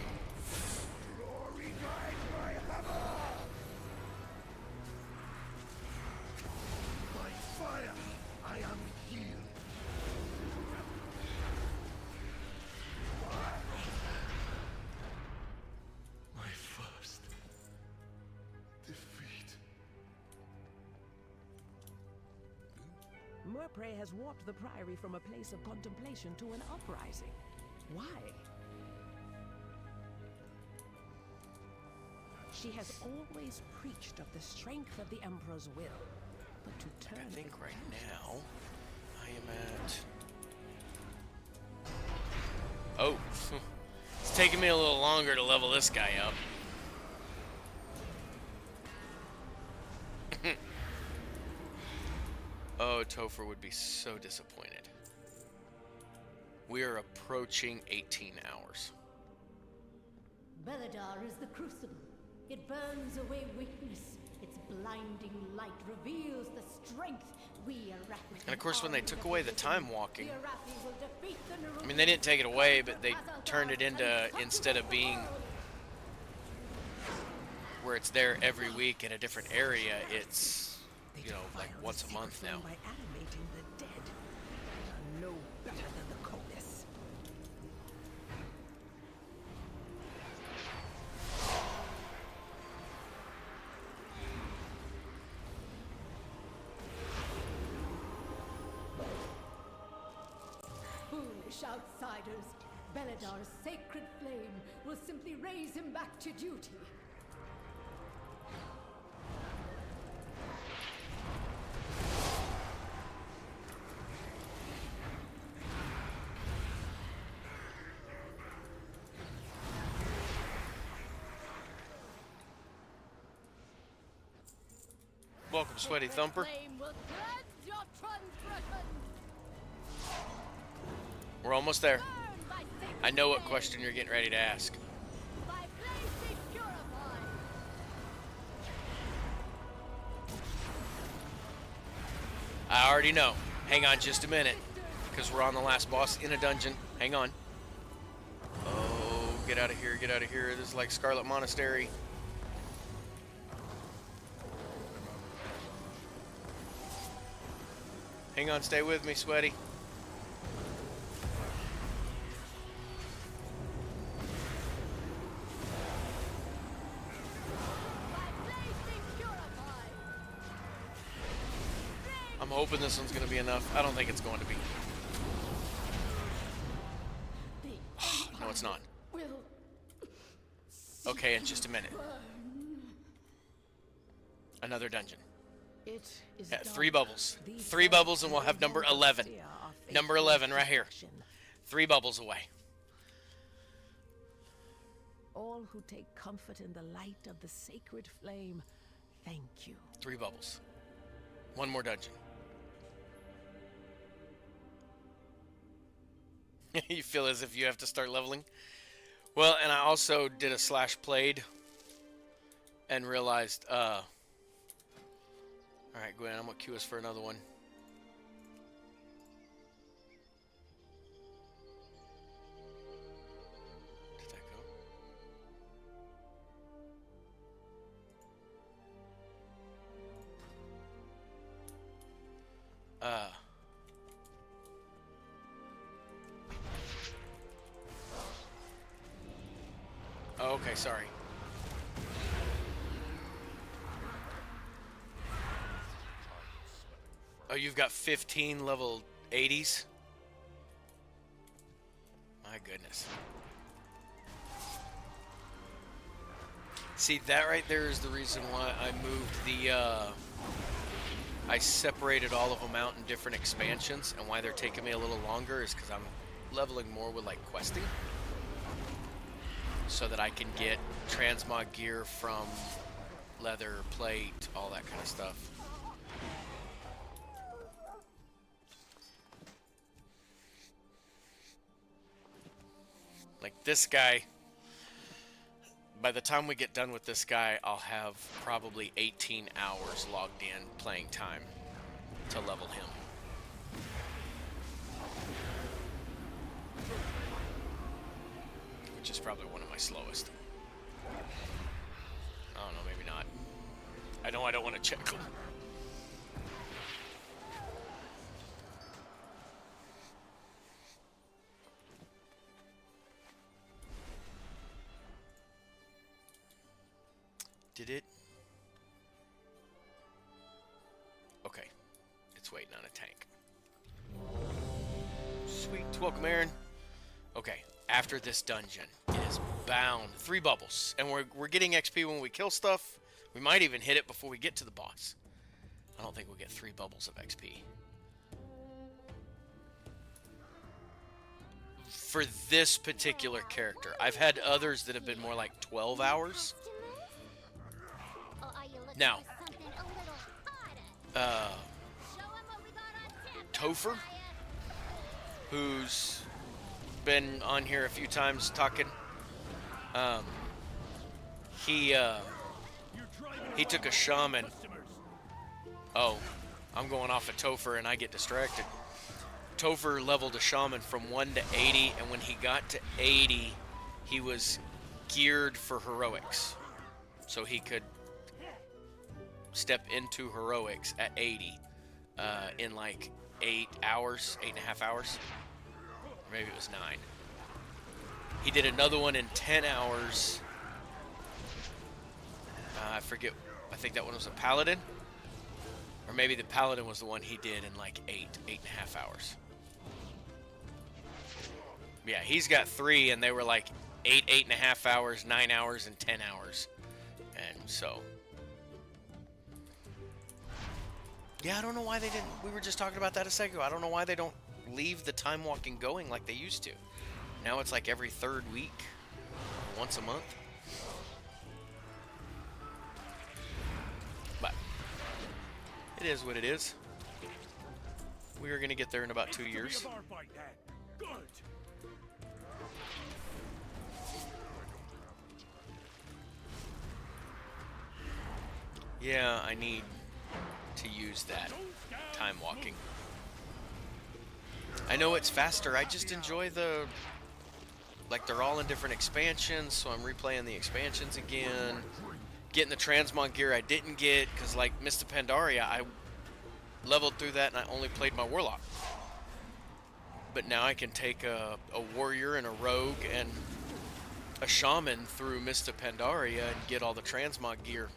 [SPEAKER 2] By fire, I am healed. My first defeat.
[SPEAKER 6] Murpray has warped the Priory from a place of contemplation to an uprising. Why? She has always preached of the strength of the Emperor's will, but to turn
[SPEAKER 1] I think
[SPEAKER 6] it
[SPEAKER 1] right
[SPEAKER 6] against
[SPEAKER 1] now I am at... Oh, it's taking me a little longer to level this guy up. Oh, Topher would be so disappointed. We are approaching 18 hours.
[SPEAKER 7] Beledar is the crucible. It burns away weakness. Its blinding light reveals the strength we Arathi.
[SPEAKER 1] And of course, when they took away the time walking,
[SPEAKER 7] the Arathi will defeat the
[SPEAKER 1] I mean, they didn't take it away, but they turned it into, instead of being where it's there every week in a different area, it's, you know, like once a month now.
[SPEAKER 6] by animating the dead. They are no better than the Colis.
[SPEAKER 7] Foolish outsiders. Beledar's sacred flame will simply raise him back to duty.
[SPEAKER 1] Welcome, Sweaty Thumper.
[SPEAKER 7] Flame will cleanse your transgressions.
[SPEAKER 1] We're almost there.
[SPEAKER 7] Burn by sacred
[SPEAKER 1] I know what
[SPEAKER 7] flame.
[SPEAKER 1] question you're getting ready to ask.
[SPEAKER 7] By blaze be purified.
[SPEAKER 1] I already know. Hang on just a minute, because we're on the last boss in a dungeon. Hang on. Oh, get out of here, get out of here. This is like Scarlet Monastery. Hang on, stay with me, Sweaty.
[SPEAKER 7] By blaze be purified.
[SPEAKER 1] I'm hoping this one's going to be enough. I don't think it's going to be.
[SPEAKER 7] The
[SPEAKER 1] No, it's not.
[SPEAKER 7] will
[SPEAKER 1] Okay, in just a minute. Another dungeon.
[SPEAKER 6] It is
[SPEAKER 1] Yeah,
[SPEAKER 6] dark.
[SPEAKER 1] 3 bubbles.
[SPEAKER 6] These
[SPEAKER 1] 3 bubbles and we'll have number
[SPEAKER 6] devils
[SPEAKER 1] 11.
[SPEAKER 6] steer our fate
[SPEAKER 1] Number
[SPEAKER 6] to
[SPEAKER 1] 11 right here.
[SPEAKER 6] destruction.
[SPEAKER 1] 3 bubbles away.
[SPEAKER 6] All who take comfort in the light of the sacred flame, thank you.
[SPEAKER 1] 3 bubbles. 1 more dungeon. You feel as if you have to start leveling? Well, and I also did a slash played and realized, alright, Gwen, I'm gonna queue us for another one. Did that go? Oh, okay, sorry. Oh, you've got 15 level 80s? My goodness. See, that right there is the reason why I moved the, I separated all of them out in different expansions, and why they're taking me a little longer is because I'm leveling more with, like, questing. So that I can get transmog gear from leather, plate, all that kind of stuff. Like this guy, by the time we get done with this guy, I'll have probably 18 hours logged in playing time to level him. is probably one of my slowest. I don't know, maybe not. I know I don't want to check them. Did it? Okay. It's waiting on a tank. Sweet. Welcome, Aaron. Okay. After this dungeon, it is bound 3 bubbles. And we're getting XP when we kill stuff. We might even hit it before we get to the boss. I don't think we'll get 3 bubbles of XP. For this particular character. I've had others that have been more like 12 hours. Now, Topher, who's been on here a few times talking, he took a shaman. Oh, I'm going off of Topher and I get distracted. Topher leveled a shaman from 1 to 80, and when he got to 80, he was geared for heroics. So he could step into heroics at 80 in like 8 hours, 8.5 hours. Or maybe it was 9. He did another one in 10 hours. I forget. I think that one was a paladin. Or maybe the paladin was the one he did in like 8.5 hours. Yeah, he's got 3, and they were like 8.5 hours, 9 hours, and 10 hours. And so... yeah, I don't know why they didn't. We were just talking about that a second ago. I don't know why they don't leave the time walking going like they used to. Now it's like every 3rd week, once a month. But it is what it is. We are going to get there in about 2 years. Yeah, I need to use that time walking. I know it's faster. I just enjoy the, like, they're all in different expansions, so I'm replaying the expansions again. Getting the transmog gear I didn't get because, like, Mist of Pandaria, I leveled through that and I only played my warlock. But now I can take a warrior and a rogue and a shaman through Mist of Pandaria and get all the transmog gear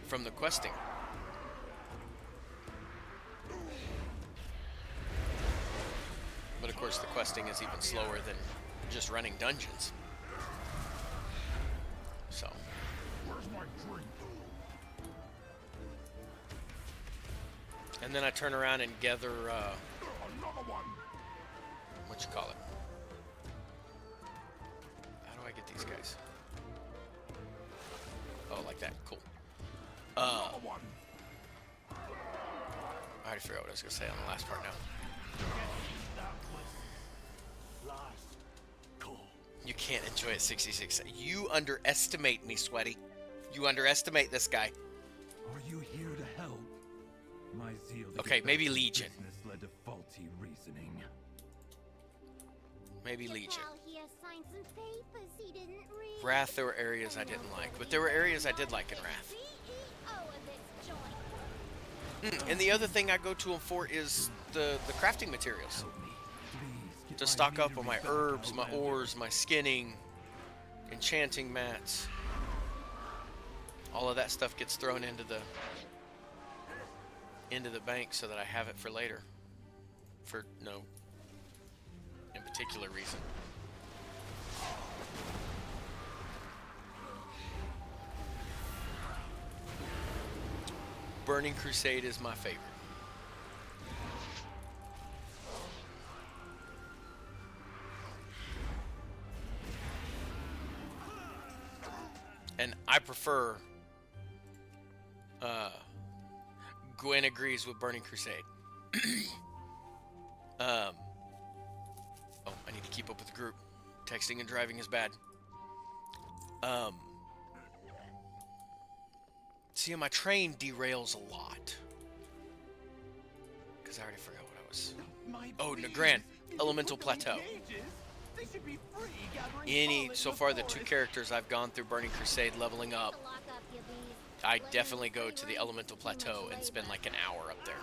[SPEAKER 1] from the questing. But of course the questing is even slower than just running dungeons. So. And then I turn around and gather, what you call it? How do I get these guys? Oh, like that. Cool. I already forgot what I was going to say on the last part now. You can't enjoy it 66. You underestimate me, Sweaty. You underestimate this guy.
[SPEAKER 2] Are you here to help? My zeal to
[SPEAKER 1] okay,
[SPEAKER 2] get
[SPEAKER 1] maybe
[SPEAKER 2] back to
[SPEAKER 1] Legion.
[SPEAKER 2] business led to faulty reasoning.
[SPEAKER 1] Maybe Legion.
[SPEAKER 7] He has signed some papers he didn't read.
[SPEAKER 1] Wrath, there were areas I didn't like, but there were areas I did like in Wrath. And the other thing I go to him for is the crafting materials. To stock up on my herbs, my ores, my skinning, enchanting mats. All of that stuff gets thrown into the bank so that I have it for later. For no in particular reason. Burning Crusade is my favorite. And I prefer Gwen agrees with Burning Crusade. Oh, I need to keep up with the group. Texting and driving is bad. See, my train derails a lot. Because I already forgot what I was... Oh, Nagran. Elemental Plateau. So far the 2 characters I've gone through Burning Crusade leveling up, I definitely go to the Elemental Plateau and spend like an hour up there,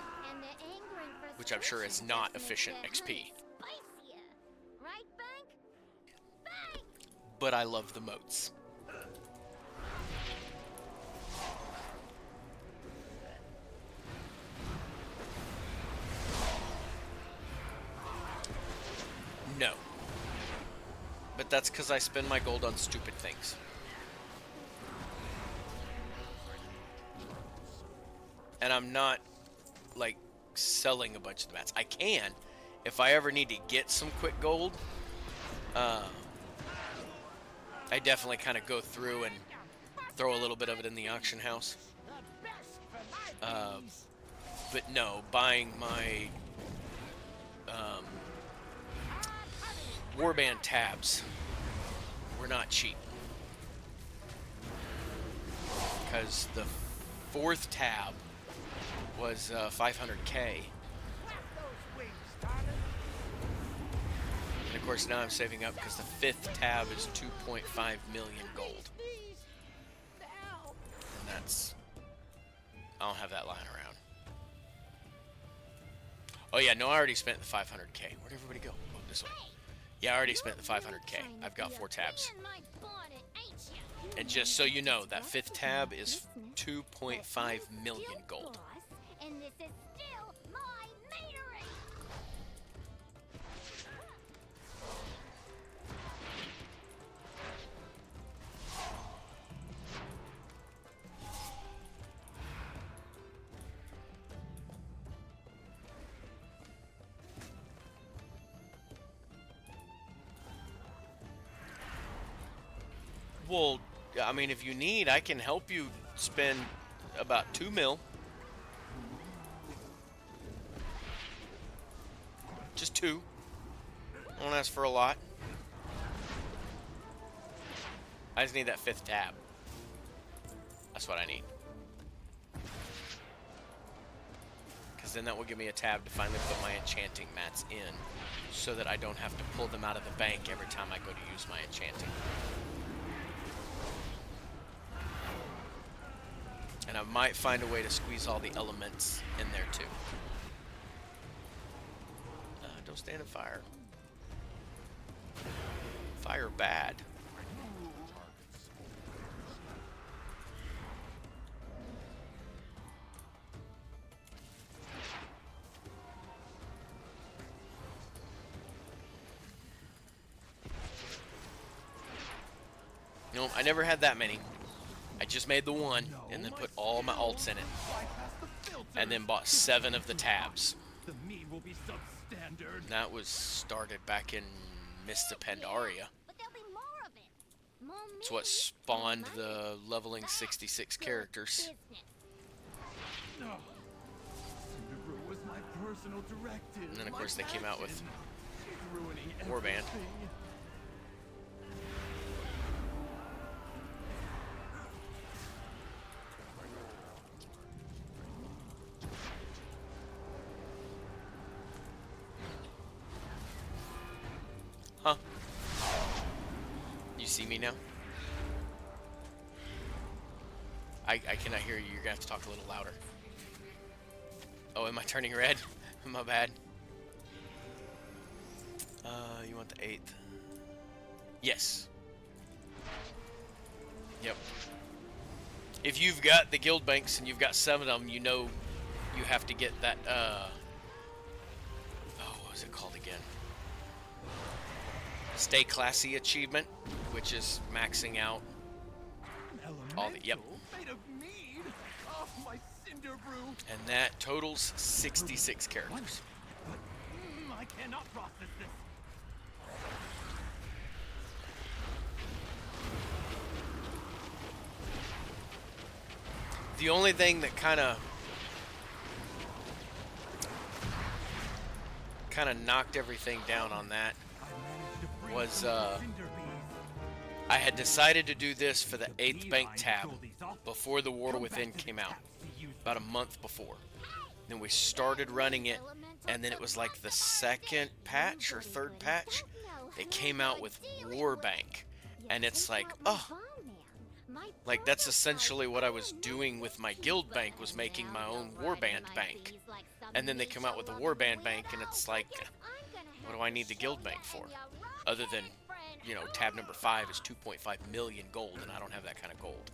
[SPEAKER 1] which I'm sure is not efficient XP. But I love the moats. No. But that's because I spend my gold on stupid things. And I'm not, like, selling a bunch of the mats. I can, if I ever need to get some quick gold. I definitely kind of go through and throw a little bit of it in the auction house. But no, buying my warband tabs were not cheap. Because the 4th tab was 500k. And of course now I'm saving up because the 5th tab is 2.5 million gold. And that's... I don't have that lying around. Oh yeah, no, I already spent the 500k. Where'd everybody go? Oh, this way. Yeah, I already spent the 500k. I've got 4 tabs. And just so you know, that 5th tab is 2.5 million gold.
[SPEAKER 7] And this is still my metering.
[SPEAKER 1] Well, I mean, if you need, I can help you spend about 2 mil. Just 2. I don't ask for a lot. I just need that 5th tab. That's what I need. Because then that will give me a tab to finally put my enchanting mats in, so that I don't have to pull them out of the bank every time I go to use my enchanting. And I might find a way to squeeze all the elements in there too. Don't stand in fire. Fire bad. No, I never had that many. I just made the 1 and then put all my alts in it. And then bought 7 of the tabs.
[SPEAKER 2] The meat will be substandard.
[SPEAKER 1] That was started back in Mists of Pandaria.
[SPEAKER 7] But there'll be more of it. More
[SPEAKER 1] It's what spawned the leveling 66 characters.
[SPEAKER 2] Cinderbrew was my personal directive.
[SPEAKER 1] And then of course they came out with
[SPEAKER 2] ruining
[SPEAKER 1] Warband.
[SPEAKER 2] everything.
[SPEAKER 1] Huh? You see me now? I cannot hear you. You're gonna have to talk a little louder. Oh, am I turning red? My bad. You want the 8th? Yes. Yep. If you've got the guild banks and you've got 7 of them, you know you have to get that, oh, what was it called again? Stay Classy achievement, which is maxing out all the, yep.
[SPEAKER 2] Made of mead. Oh, my Cinderbrew.
[SPEAKER 1] And that totals 66 characters.
[SPEAKER 2] But, I cannot process this.
[SPEAKER 1] The only thing that kind of knocked everything down on that was I had decided to do this for the 8th bank tab before the War Within came out, about a month before. Then we started running it, and then it was like the 2nd patch or 3rd patch they came out with Warbank, and it's like, oh, like that's essentially what I was doing with my guild bank, was making my own warband bank. And then they come out with the warband bank, and it's like, what do I need the guild bank for? Other than, you know, tab number 5 is 2.5 million gold, and I don't have that kind of gold.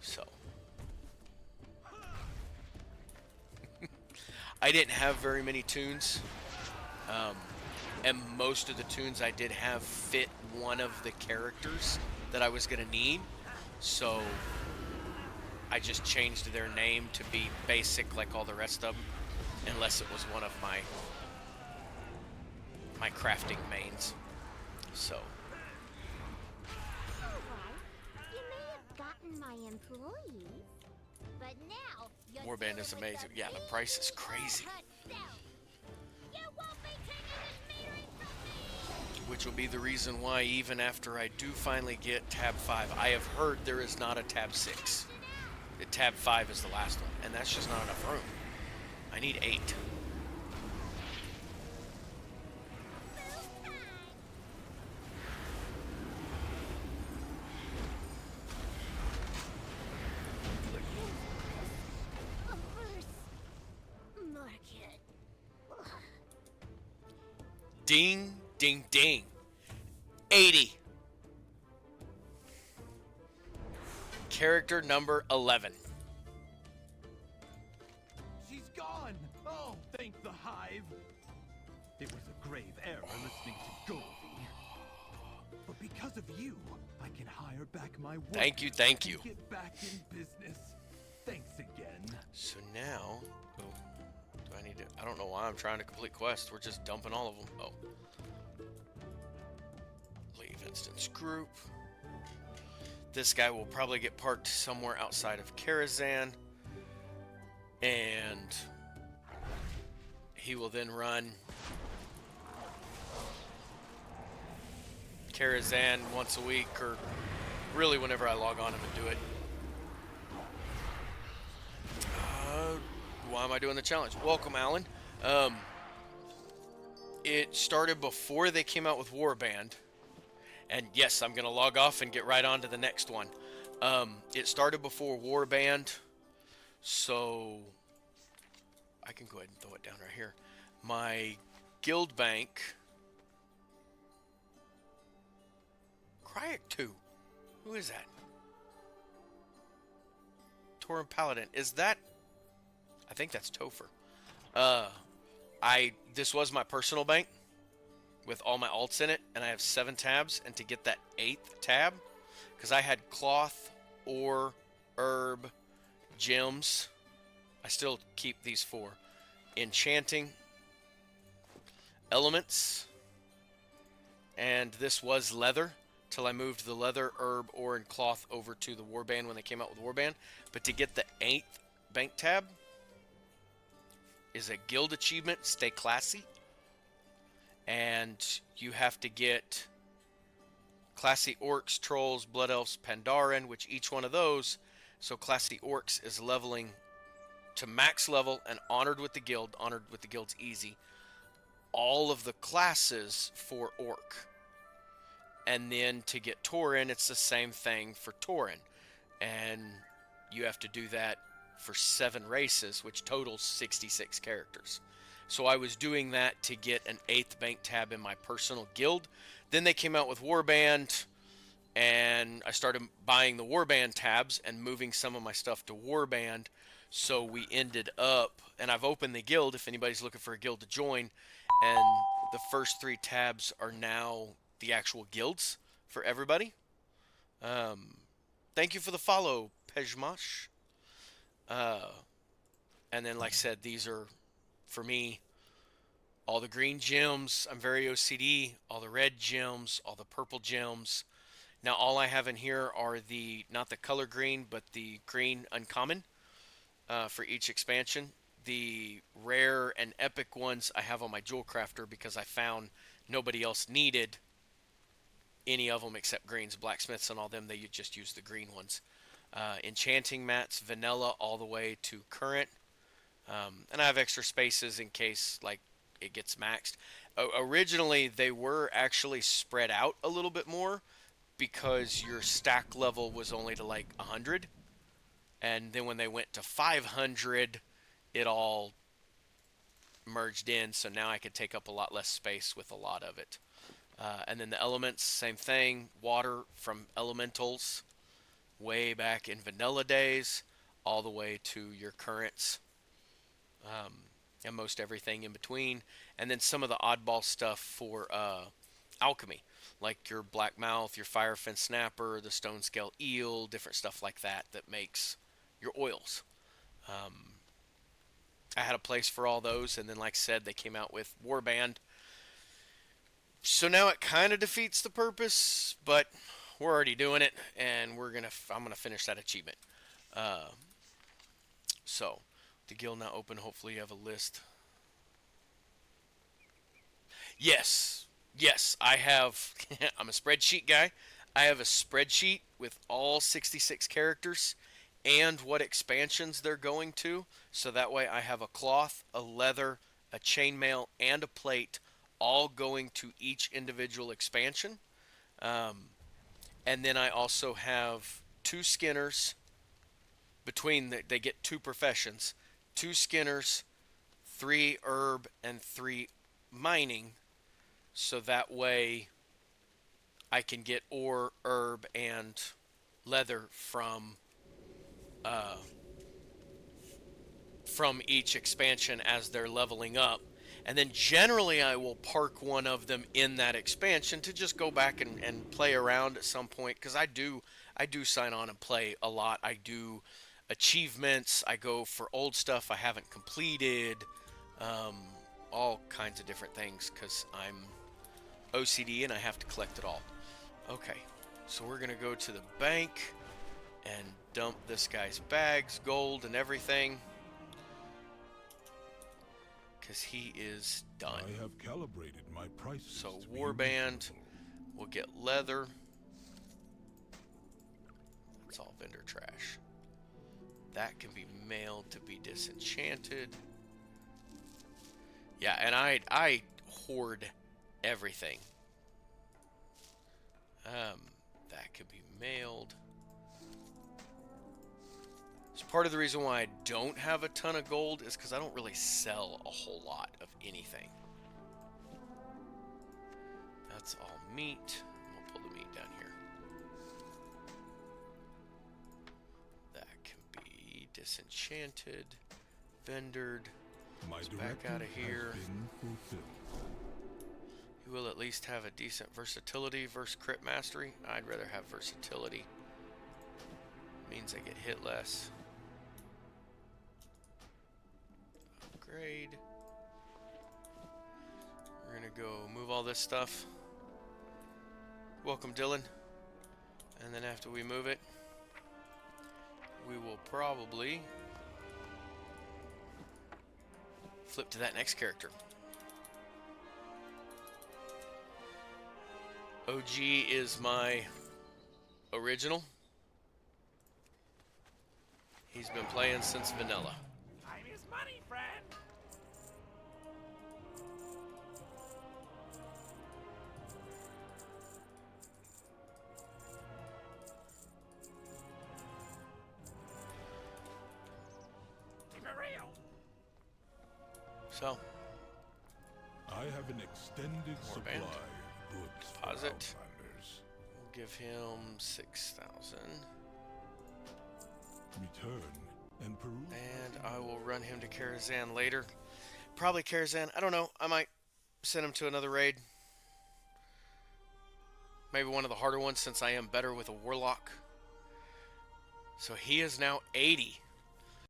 [SPEAKER 1] So I didn't have very many tunes, and most of the tunes I did have fit one of the characters that I was going to need, so I just changed their name to be basic like all the rest of them, unless it was one of my crafting mains. So
[SPEAKER 8] You may have gotten my employees, but now you're
[SPEAKER 1] Warband is
[SPEAKER 8] dealing with
[SPEAKER 1] amazing.
[SPEAKER 8] the
[SPEAKER 1] Yeah, the price is
[SPEAKER 8] people
[SPEAKER 1] crazy.
[SPEAKER 8] herself. You won't be taking this metering from me!
[SPEAKER 1] Which will be the reason why, even after I do finally get tab 5, I have heard there is not a tab 6. The tab 5 is the last one, and that's just not enough room. I need 8. Ding, ding, ding. 80. Character number 11.
[SPEAKER 2] She's gone! Oh, thank the Hive! It was a grave error listening to Goldie. But because of you, I can hire back my work.
[SPEAKER 1] Thank you, thank you.
[SPEAKER 2] And get back in business. Thanks again.
[SPEAKER 1] So now, oh, do I need to? I don't know why I'm trying to complete quests. We're just dumping all of them. Oh. Leave instance group. This guy will probably get parked somewhere outside of Karazhan, and he will then run Karazhan once a week, or really whenever I log on him and do it. Why am I doing the challenge? Welcome, Alan. It started before they came out with Warband. And yes, I'm going to log off and get right on to the next one. It started before Warband, so I can go ahead and throw it down right here. My guild bank... Cryak 2. Who is that? Tauren Paladin. Is that... I think that's Topher. This was my personal bank with all my alts in it, and I have 7 tabs, and to get that 8th tab, because I had cloth, ore, herb, gems, I still keep these 4. Enchanting, elements, and this was leather, till I moved the leather, herb, ore, and cloth over to the Warband when they came out with Warband. But to get the 8th bank tab is a guild achievement, stay classy. And you have to get classy orcs, trolls, blood elves, Pandaren, which each one of those, so classy orcs is leveling to max level and honored with the guild. Honored with the guild's easy. All of the classes for orc. And then to get Tauren, it's the same thing for Tauren. And you have to do that for 7 races, which totals 66 characters. So I was doing that to get an 8th bank tab in my personal guild. Then they came out with Warband, and I started buying the Warband tabs and moving some of my stuff to Warband. So we ended up, and I've opened the guild if anybody's looking for a guild to join, and the first 3 tabs are now the actual guilds for everybody. Thank you for the follow, Pejmash. And then, like I said, these are, for me, all the green gems. I'm very OCD. All the red gems, all the purple gems. Now, all I have in here are the, not the color green, but the green uncommon for each expansion. The rare and epic ones I have on my jewel crafter because I found nobody else needed any of them except greens. Blacksmiths and all them, they just use the green ones. Enchanting mats, vanilla all the way to current. And I have extra spaces in case, like, it gets maxed. Originally, they were actually spread out a little bit more because your stack level was only to like 100. And then when they went to 500, it all merged in. So now I could take up a lot less space with a lot of it. And then the elements, same thing. Water from elementals way back in vanilla days all the way to your currents. And most everything in between. And then some of the oddball stuff for alchemy, like your black mouth, your fire fin snapper, the stone scale eel, different stuff like that that makes your oils. I had a place for all those, and then like I said, they came out with Warband. So now it kind of defeats the purpose, but we're already doing it, and I'm gonna finish that achievement. So the guild now open. Hopefully you have a list. Yes, I have. I'm a spreadsheet guy. I have a spreadsheet with all 66 characters and what expansions they're going to. So that way I have a cloth, a leather, a chainmail, and a plate all going to each individual expansion. And then I also have 2 skinners. They get 2 professions. 2 skinners, 3 herb, and 3 mining. So that way I can get ore, herb, and leather from each expansion as they're leveling up. And then generally I will park one of them in that expansion to just go back and play around at some point, because I do sign on and play a lot. I do achievements, I go for old stuff I haven't completed, all kinds of different things, because I'm OCD and I have to collect it all. Okay, so we're gonna go to the bank and dump this guy's bags, gold, and everything, because he is done.
[SPEAKER 4] I have calibrated my prices.
[SPEAKER 1] So warband, we'll get leather. It's all vendor trash. That can be mailed to be disenchanted. Yeah, and I hoard everything. That could be mailed. So part of the reason why I don't have a ton of gold is because I don't really sell a whole lot of anything. That's all meat. I'm gonna pull the meat down here. That can be disenchanted, vendored.
[SPEAKER 4] My
[SPEAKER 1] Back out of here.
[SPEAKER 4] has been fulfilled.
[SPEAKER 1] You will at least have a decent versatility versus crit mastery. I'd rather have versatility. Means I get hit less. Upgrade. We're gonna go move all this stuff. Welcome, Dylan. And then after we move it, we will probably flip to that next character. OG is my original. He's been playing since vanilla.
[SPEAKER 2] Time is money, friend. Keep it real.
[SPEAKER 1] So,
[SPEAKER 4] I have an extended supply
[SPEAKER 1] band.
[SPEAKER 4] of goods for
[SPEAKER 1] Deposit.
[SPEAKER 4] outlanders.
[SPEAKER 1] we'll give him 6,000.
[SPEAKER 4] Return and peruse.
[SPEAKER 1] And I will run him to Karazhan later. Probably Karazhan. I don't know. I might send him to another raid. Maybe one of the harder ones, since I am better with a Warlock. So he is now 80.